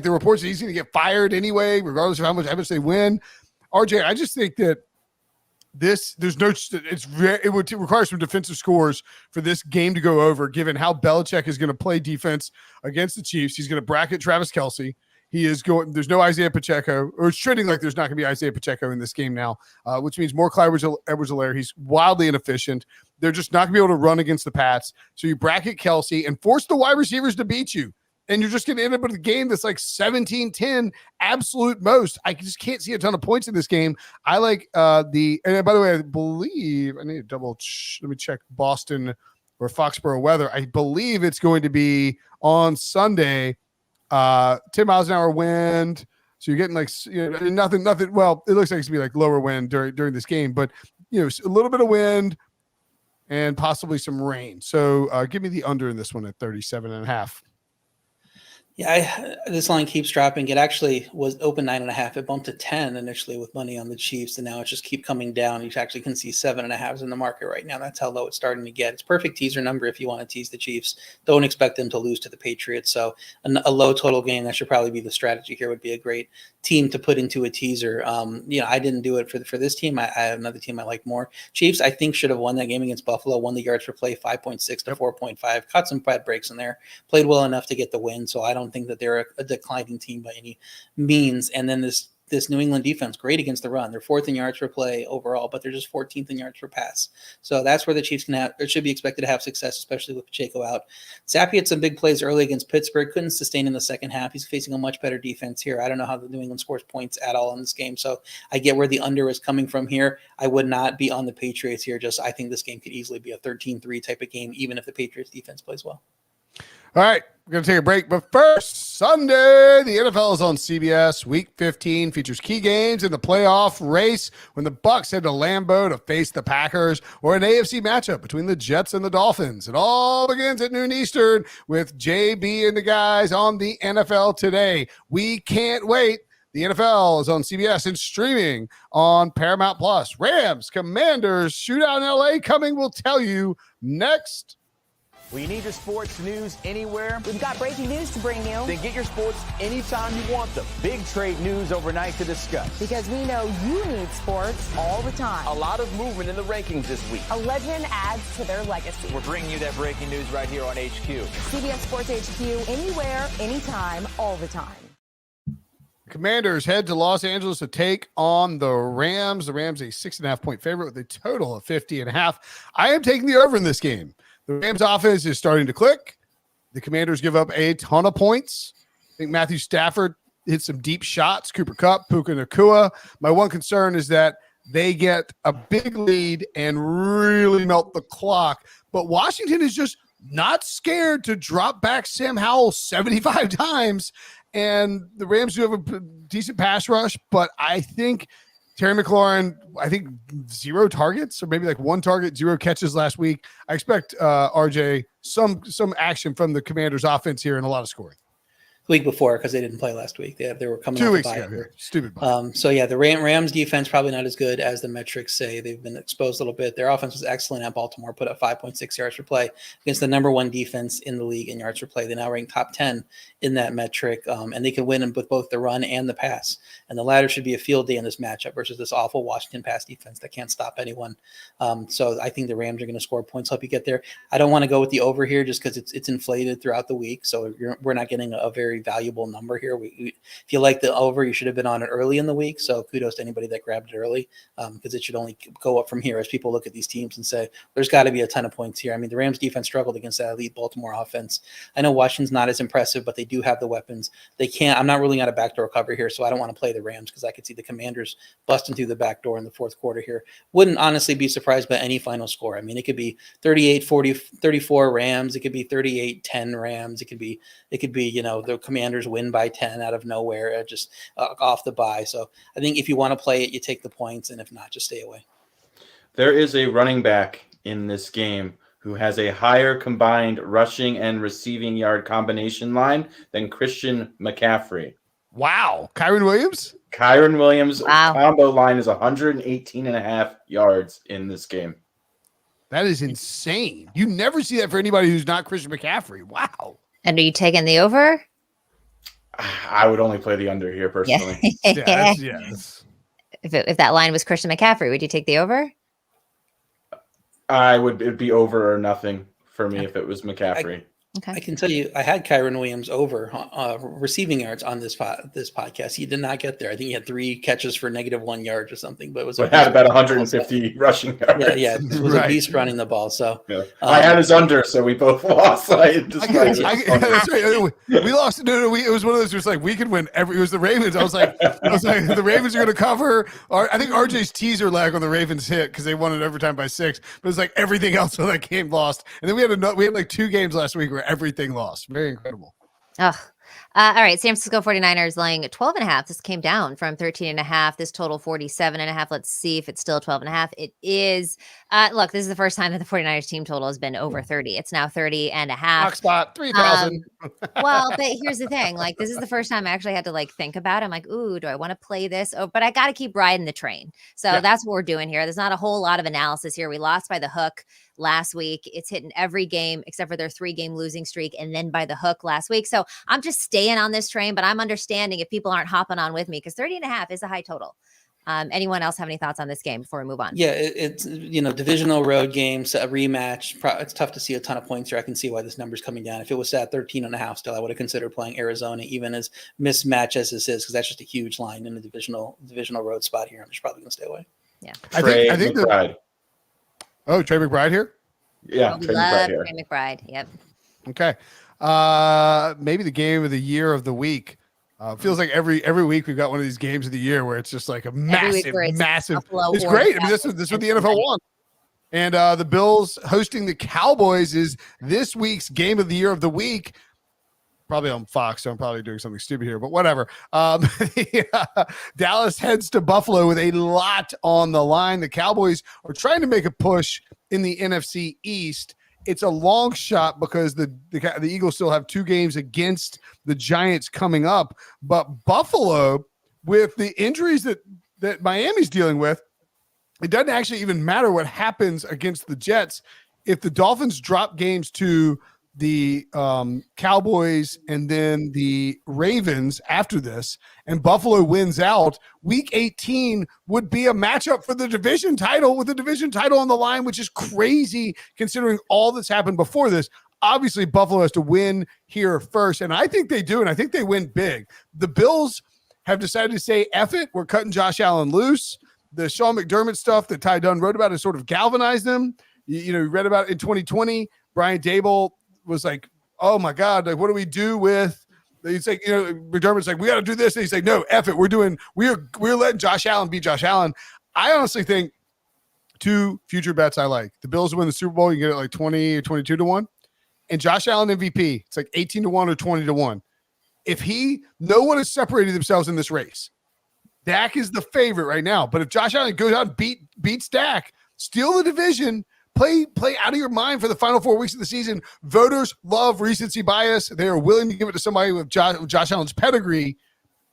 the reports that he's going to get fired anyway, regardless of how much they win. RJ, I just think that it would require some defensive scores for this game to go over, given how Belichick is going to play defense against the Chiefs. He's going to bracket Travis Kelce. There's no Isaiah Pacheco, or it's trending like there's not going to be Isaiah Pacheco in this game now, which means more Clyde Edwards-Helaire. He's wildly inefficient. They're just not going to be able to run against the Pats. So you bracket Kelce and force the wide receivers to beat you. And you're just going to end up with a game that's like 17-10 absolute most. I just can't see a ton of points in this game. I like and by the way, I believe I need to let me check Boston or Foxborough weather. I believe it's going to be on Sunday, 10 miles an hour wind. So you're getting nothing. Well, it looks like it's going to be like lower wind during this game, but a little bit of wind and possibly some rain. So give me the under in this one at 37.5. Yeah, this line keeps dropping. It actually was open 9.5. It bumped to 10 initially with money on the Chiefs, and now it's just keep coming down. You actually can see 7.5s in the market right now. That's how low it's starting to get. It's perfect teaser number if you want to tease the Chiefs. Don't expect them to lose to the Patriots. So a low total game, that should probably be the strategy here. Would be a great team to put into a teaser. I didn't do it for this team. I have another team I like more. Chiefs, I think, should have won that game against Buffalo. Won the yards per play 5.6 to 4.5. Caught some bad breaks in there. Played well enough to get the win. So I don't think that they're a declining team by any means. And then this New England defense, great against the run. They're 4th in yards per play overall, but they're just 14th in yards per pass. So that's where the Chiefs should be expected to have success, especially with Pacheco out. Zappi had some big plays early against Pittsburgh, couldn't sustain in the second half. He's facing a much better defense here. I don't know how the New England scores points at all in this game. So I get where the under is coming from here. I would not be on the Patriots here. I think this game could easily be a 13-3 type of game, even if the Patriots defense plays well. All right, we're going to take a break. But first, Sunday, the NFL is on CBS. Week 15 features key games in the playoff race when the Bucs head to Lambeau to face the Packers, or an AFC matchup between the Jets and the Dolphins. It all begins at noon Eastern with JB and the guys on the NFL Today. We can't wait. The NFL is on CBS and streaming on Paramount+. Rams, Commanders, shootout in LA coming. We'll tell you next. We need your sports news anywhere. We've got breaking news to bring you. Then get your sports anytime you want them. Big trade news overnight to discuss. Because we know you need sports all the time. A lot of movement in the rankings this week. A legend adds to their legacy. We're bringing you that breaking news right here on HQ. CBS Sports HQ, anywhere, anytime, all the time. Commanders head to Los Angeles to take on the Rams. The Rams a 6.5-point favorite with a total of 50.5. I am taking the over in this game. The Rams offense is starting to click. The Commanders give up a ton of points. I think Matthew Stafford hit some deep shots. Cooper Kupp, Puka Nacua. My one concern is that they get a big lead and really melt the clock. But Washington is just not scared to drop back Sam Howell 75 times. And the Rams do have a decent pass rush, but I think Terry McLaurin, 0 targets or maybe like 1 target, 0 catches last week. I expect RJ some action from the Commanders offense here and a lot of scoring. Week before, because they didn't play last week. They were coming 2 off weeks the bye. ago. Stupid bye. So yeah, the Rams defense probably not as good as the metrics say. They've been exposed a little bit. Their offense was excellent at Baltimore, put up 5.6 yards per play against the number 1 defense in the league in yards per play. They now rank top 10 in that metric, and they can win with both the run and the pass. And the latter should be a field day in this matchup versus this awful Washington pass defense that can't stop anyone. So I think the Rams are going to score points, help you get there. I don't want to go with the over here just because it's inflated throughout the week, so we're not getting a very valuable number here. If you like the over, you should have been on it early in the week. So kudos to anybody that grabbed it early, because it should only go up from here as people look at these teams and say, there's got to be a ton of points here. I mean, the Rams defense struggled against that elite Baltimore offense. I know Washington's not as impressive, but they do have the weapons. I'm not ruling out a backdoor cover here, so I don't want to play the Rams because I could see the Commanders busting through the back door in the fourth quarter here. Wouldn't honestly be surprised by any final score. I mean, it could be 38-34 Rams. It could be 38-10 Rams. It could be, the Commanders win by 10 out of nowhere, just off the bye. So I think if you want to play it, you take the points, and if not, just stay away. There is a running back in this game who has a higher combined rushing and receiving yard combination line than Christian McCaffrey. Wow. Kyron Williams? Kyron Williams' combo line is 118.5 yards in this game. That is insane. You never see that for anybody who's not Christian McCaffrey. Wow. And are you taking the over? I would only play the under here personally. Yes. If that line was Christian McCaffrey, would you take the over? It'd be over or nothing for me if it was McCaffrey. I can tell you, I had Kyron Williams over receiving yards on this podcast. He did not get there. I think he had 3 catches for -1 yard or something, but it was had about 150 rushing yards. Yeah, it was a beast running the ball. So I had his under, so we both lost. That's right. We lost. No, it was one of those. It was like we could win every. It was the Ravens. I was like, the Ravens are going to cover. I think RJ's teaser lag on the Ravens hit because they won it overtime by 6. But it was like everything else on that game lost. And then we had like 2 games last week where everything lost. Very incredible. All right. San Francisco 49ers laying 12.5. This came down from 13.5. This total 47.5. Let's see if it's still 12.5. It is. Look, this is the first time that the 49ers team total has been over 30. It's now 30.5. Knock spot 3,000. Well, but here's the thing. Like, this is the first time I actually had to think about it. I'm like, ooh, do I want to play this? Oh, but I got to keep riding the train. So that's what we're doing here. There's not a whole lot of analysis here. We lost by the hook last week. It's hitting every game except for their 3-game losing streak and then by the hook last week. So I'm just staying on this train, but I'm understanding if people aren't hopping on with me because 30.5 is a high total. Anyone else have any thoughts on this game before we move on? Yeah, it's divisional road games, a rematch. It's tough to see a ton of points here. I can see why this number's coming down. If it was at 13.5 still, I would have considered playing Arizona, even as mismatch as this is, because that's just a huge line in the divisional road spot here. I'm just probably going to stay away. Yeah. I think McBride. Trey McBride here? Yeah, we love Trey McBride. Yep. Okay. Maybe the game of the year of the week. Feels like every week we've got one of these games of the year where it's just like a massive. It's great. I mean, this is what the NFL wants. And the Bills hosting the Cowboys is this week's game of the year of the week. Probably on Fox, so I'm probably doing something stupid here, but whatever. Dallas heads to Buffalo with a lot on the line. The Cowboys are trying to make a push in the NFC East. It's a long shot because the Eagles still have 2 games against the Giants coming up. But Buffalo, with the injuries that Miami's dealing with, it doesn't actually even matter what happens against the Jets. If the Dolphins drop games to the Cowboys and then the Ravens after this, and Buffalo wins out, week 18 would be a matchup for the division title with the division title on the line, which is crazy considering all that's happened before this. Obviously, Buffalo has to win here first, and I think they do, and I think they win big. The Bills have decided to say, F it, we're cutting Josh Allen loose. The Sean McDermott stuff that Ty Dunn wrote about has sort of galvanized them. You read about it in 2020. Brian Dable was like, oh my God, like what do we do with, he's like, McDermott's like, we got to do this. And he's like, no, F it. We're letting Josh Allen be Josh Allen. I honestly think 2 future bets I like. The Bills win the Super Bowl. You can get it like 20 or 22 to 1. and Josh Allen MVP, it's like 18-1 or 20-1. No one has separated themselves in this race. Dak is the favorite right now. But if Josh Allen goes out and beats Dak, steal the division, play out of your mind for the final 4 weeks of the season. Voters love recency bias. They are willing to give it to somebody with Josh Allen's pedigree.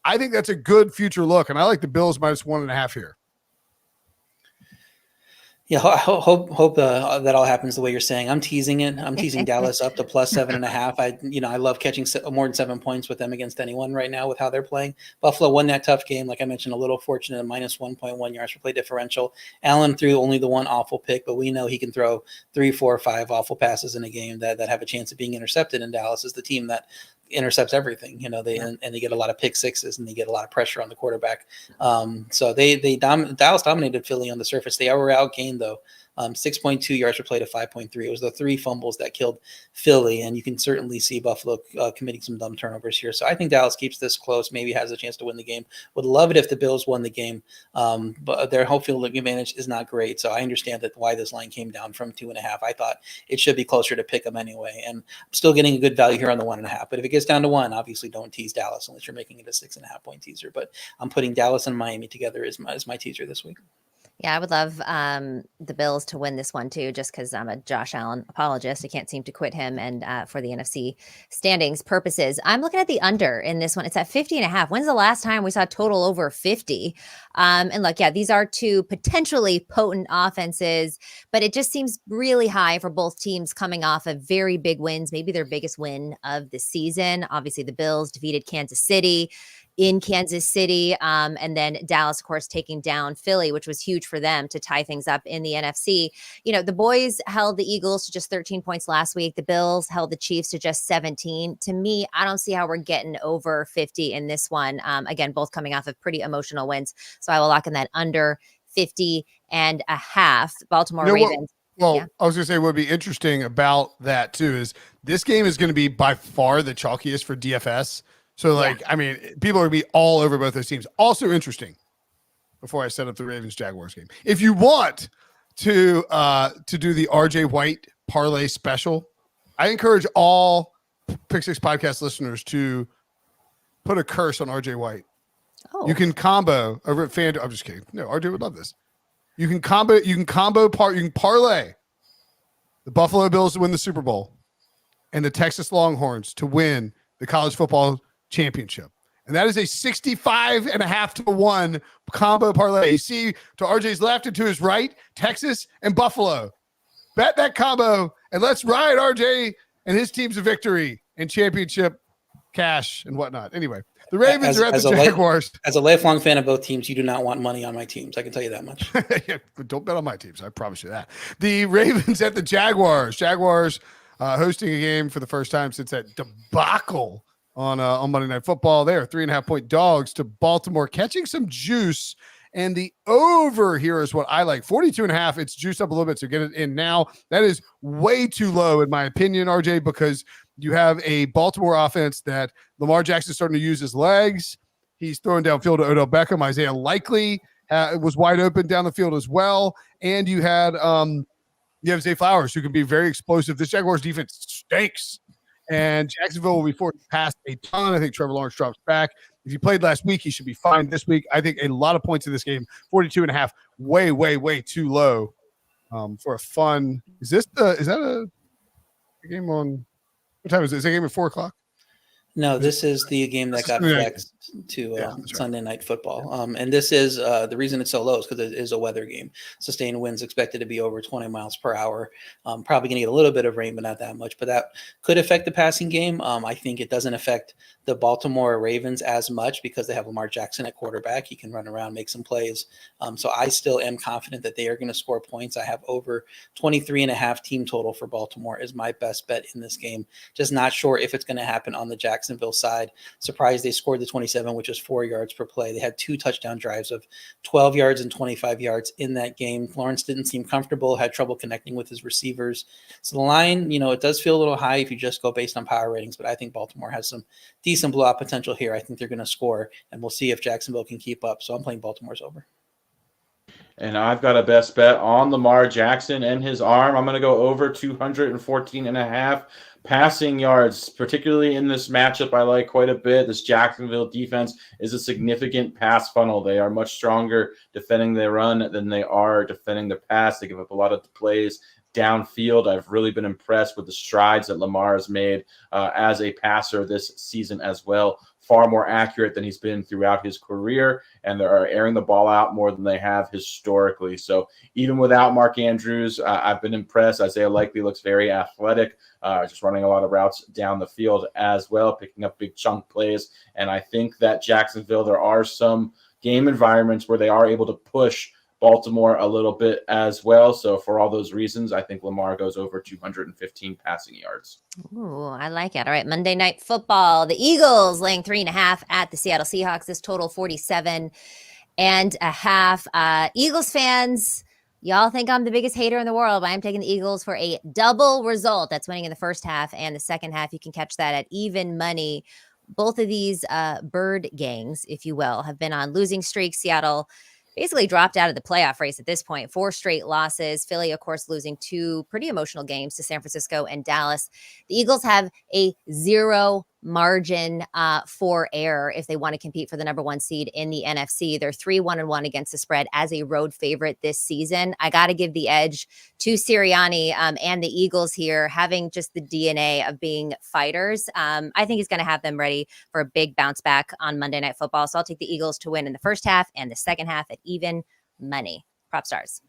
I think that's a good future look, and I like the Bills -1.5 here. Yeah, I hope that all happens the way you're saying. I'm teasing it. I'm teasing Dallas up to +7.5. I love catching more than 7 points with them against anyone right now with how they're playing. Buffalo won that tough game, like I mentioned, a little fortunate, a -1.1 yards per play differential. Allen threw only the one awful pick, but we know he can throw 3, 4, 5 awful passes in a game that have a chance of being intercepted. And Dallas is the team that intercepts everything, they get a lot of pick sixes and they get a lot of pressure on the quarterback. So Dallas dominated Philly on the surface. They were outgained though. 6.2 yards per play to 5.3. It was the 3 fumbles that killed Philly, and you can certainly see Buffalo committing some dumb turnovers here. So I think Dallas keeps this close, maybe has a chance to win the game. Would love it if the Bills won the game, but their home field advantage is not great. So I understand why this line came down from 2.5. I thought it should be closer to pick them anyway, and I'm still getting a good value here on the 1.5. But if it gets down to 1, obviously don't tease Dallas unless you're making it a 6.5 point teaser. But I'm putting Dallas and Miami together as my teaser this week. Yeah, I would love the Bills to win this one too, just because I'm a Josh Allen apologist. I can't seem to quit him. And for the NFC standings purposes, I'm looking at the under in this one. It's at 50.5. When's the last time we saw total over 50? And look, yeah, these are two potentially potent offenses, but it just seems really high for both teams coming off of very big wins, maybe their biggest win of the season. Obviously, the Bills defeated Kansas City in Kansas City. And then Dallas, of course, taking down Philly, which was huge for them to tie things up in the NFC. The boys held the Eagles to just 13 points last week. The Bills held the Chiefs to just 17. To me, I don't see how we're getting over 50 in this one. Again, both coming off of pretty emotional wins. So I will lock in that under 50.5. Baltimore Ravens. Well, yeah. I was going to say what would be interesting about that too is this game is going to be by far the chalkiest for DFS. So, I mean, people are going to be all over both those teams. Also interesting, before I set up the Ravens-Jaguars game, if you want to do the RJ White parlay special, I encourage all Pick Six podcast listeners to put a curse on RJ White. Oh. You can combo over at FanDuel. I'm just kidding. No, RJ would love this. You can parlay the Buffalo Bills to win the Super Bowl and the Texas Longhorns to win the college football championship. And that is a 65.5-1 combo parlay. You see to RJ's left and to his right, Texas and Buffalo. Bet that combo and let's ride RJ and his teams to victory and championship cash and whatnot. Anyway, the Ravens are at the Jaguars. As a lifelong fan of both teams, you do not want money on my teams. I can tell you that much. Yeah, but don't bet on my teams. I promise you that. The Ravens at the Jaguars. Jaguars hosting a game for the first time since that debacle on Monday Night Football. They are 3.5 point dogs to Baltimore, catching some juice. And the over here is what I like. 42.5. It's juiced up a little bit, so get it in now. That is way too low, in my opinion, RJ, because you have a Baltimore offense that Lamar Jackson's starting to use his legs. He's throwing downfield to Odell Beckham. Isaiah Likely was wide open down the field as well. And you had Zay Flowers, who can be very explosive. This Jaguars defense stinks. And Jacksonville will be forced to pass a ton. I think Trevor Lawrence drops back. If he played last week, he should be fine this week. I think a lot of points in this game. 42.5, way, way, way too low for a fun. Is that a game on? What time is it? Is that a game at 4:00? No, this is the game that got flexed to Sunday Night Football. And this is the reason it's so low is because it is a weather game. Sustained winds expected to be over 20 miles per hour. Probably going to get a little bit of rain, but not that much. But that could affect the passing game. I think it doesn't affect the Baltimore Ravens as much because they have Lamar Jackson at quarterback. He can run around, make some plays. So I still am confident that they are going to score points. I have over 23.5 team total for Baltimore is my best bet in this game. Just not sure if it's going to happen on the Jacksonville side. Surprised they scored the 27, which is 4 yards per play. They had 2 touchdown drives of 12 yards and 25 yards in that game. Lawrence didn't seem comfortable, had trouble connecting with his receivers. So the line, it does feel a little high if you just go based on power ratings, but I think Baltimore has some decent blowout potential here. I think they're going to score, and we'll see if Jacksonville can keep up. So I'm playing Baltimore's over. And I've got a best bet on Lamar Jackson and his arm. I'm going to go over 214.5 passing yards, particularly in this matchup. I like quite a bit. This Jacksonville defense is a significant pass funnel. They are much stronger defending the run than they are defending the pass. They give up a lot of plays downfield. I've really been impressed with the strides that Lamar has made as a passer this season as well. Far more accurate than he's been throughout his career, and they are airing the ball out more than they have historically. So even without Mark Andrews, I've been impressed. Isaiah Likely looks very athletic, just running a lot of routes down the field as well, picking up big chunk plays. And I think that Jacksonville, there are some game environments where they are able to push Baltimore a little bit as well. So for all those reasons, I think Lamar goes over 215 passing yards. Ooh, I like it. All right, Monday Night Football. The Eagles laying 3.5 at the Seattle Seahawks. This total 47.5. Eagles fans, y'all think I'm the biggest hater in the world, but I'm taking the Eagles for a double result. That's winning in the first half and the second half. You can catch that at even money. Both of these bird gangs, if you will, have been on losing streaks. Seattle basically dropped out of the playoff race at this point. 4 straight losses. Philly, of course, losing 2 pretty emotional games to San Francisco and Dallas. The Eagles have a 0 margin for error if they want to compete for the number 1 seed in the NFC. They're 3-1-1 against the spread as a road favorite this season. I got to give the edge to Sirianni and the Eagles here, having just the DNA of being fighters. I think he's going to have them ready for a big bounce back on Monday Night Football. So I'll take the Eagles to win in the first half and the second half at even money. Propstarz.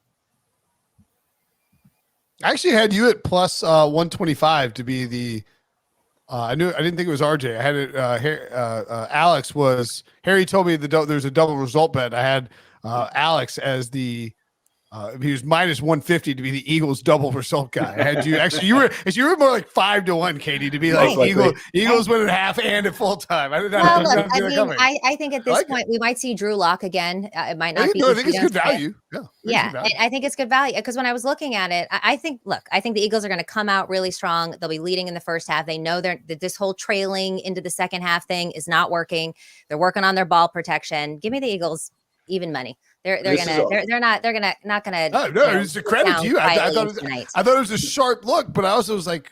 I actually had you at plus 125 to be the. I didn't think it was RJ. I had it. Alex was. Harry told me there's a double result bet. I had Alex as the. He was minus 150 to be the Eagles double result guy. I had you actually. You were more like 5-1, Katie, to be like Eagles win at half and at full time. I did not. Well, look, I think at this point we might see Drew Lock again. It might not be. I think it's good value. Yeah, I think it's good value because when I was looking at it, I think the Eagles are going to come out really strong. They'll be leading in the first half. They know that this whole trailing into the second half thing is not working. They're working on their ball protection. Give me the Eagles even money. They're not gonna. No, it's a credit to you. I thought it was a sharp look, but I also was like,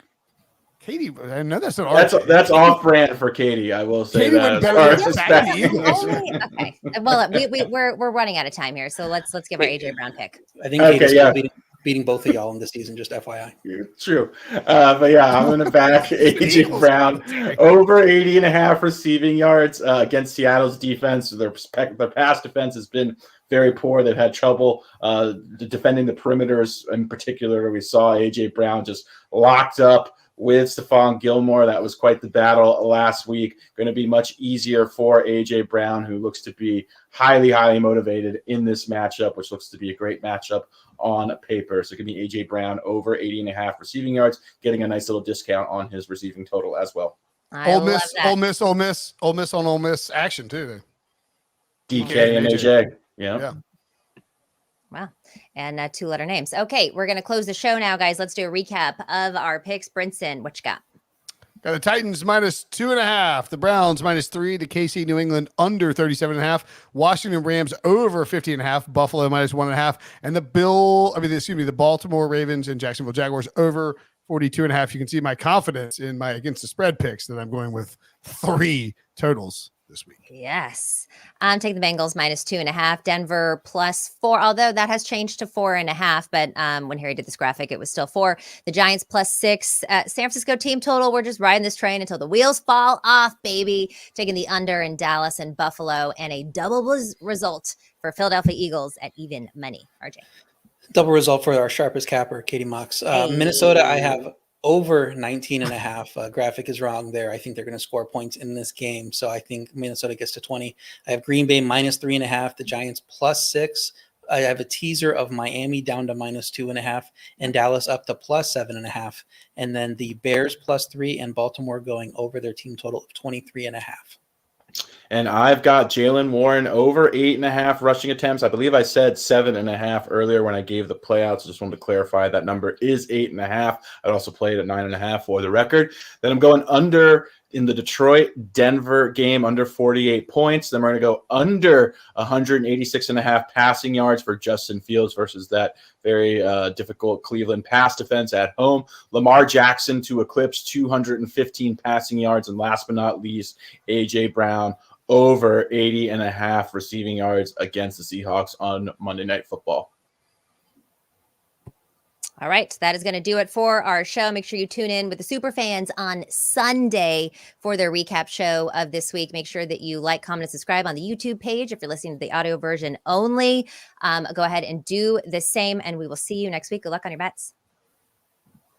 Katie, I know that's not that's off brand for Katie. I will say Katie that. Okay. Well, we're running out of time here, so let's give our AJ Brown pick. I think Katie's beating both of y'all in this season, just FYI. True. But yeah, I'm going to back AJ Brown over 80.5 receiving yards against Seattle's defense. Their pass defense has been very poor. They've had trouble defending the perimeters in particular. We saw AJ Brown just locked up with Stephon Gilmore. That was quite the battle last week. Going to be much easier for AJ Brown, who looks to be highly, highly motivated in this matchup, which looks to be a great matchup on paper. So it can be AJ Brown over 80.5 receiving yards, getting a nice little discount on his receiving total as well. Ole Miss on Ole Miss action too. DK and AJ. Yeah. Wow. And 2-letter names. Okay, we're going to close the show now, guys. Let's do a recap of our picks. Brinson, what you got? Got the Titans minus 2.5, the Browns minus 3, the KC New England under 37.5, Washington Rams over 50.5, Buffalo minus 1.5, and the Baltimore Ravens and Jacksonville Jaguars over 42.5. You can see my confidence in my against the spread picks that I'm going with 3 totals this week. Yes. Take the Bengals minus 2.5, Denver plus 4, although that has changed to 4.5. But when Harry did this graphic, it was still 4. The Giants plus 6. San Francisco team total. We're just riding this train until the wheels fall off, baby. Taking the under in Dallas and Buffalo, and a double result for Philadelphia Eagles at even money. RJ. Double result for our sharpest capper, Katie Mox. Minnesota, I have over 19.5. Graphic is wrong there. I think they're going to score points in this game. So I think Minnesota gets to 20. I have Green Bay minus 3.5. The Giants plus 6. I have a teaser of Miami down to minus 2.5 and Dallas up to plus 7.5. And then the Bears plus 3 and Baltimore going over their team total of 23.5. And I've got Jalen Warren over 8.5 rushing attempts. I believe I said 7.5 earlier when I gave the playouts. Just wanted to clarify that number is 8.5. I'd also play it at 9.5 for the record. Then I'm going under in the Detroit-Denver game, under 48 points. Then we're going to go under 186.5 passing yards for Justin Fields versus that very difficult Cleveland pass defense at home. Lamar Jackson to eclipse 215 passing yards. And last but not least, A.J. Brown over 80.5 receiving yards against the Seahawks on Monday Night Football. All right, that is going to do it for our show. Make sure you tune in with the super fans on Sunday for their recap show of this week. Make sure that you like, comment, and subscribe on the YouTube page. If you're listening to the audio version only, go ahead and do the same, and we will see you next week. Good luck on your bets.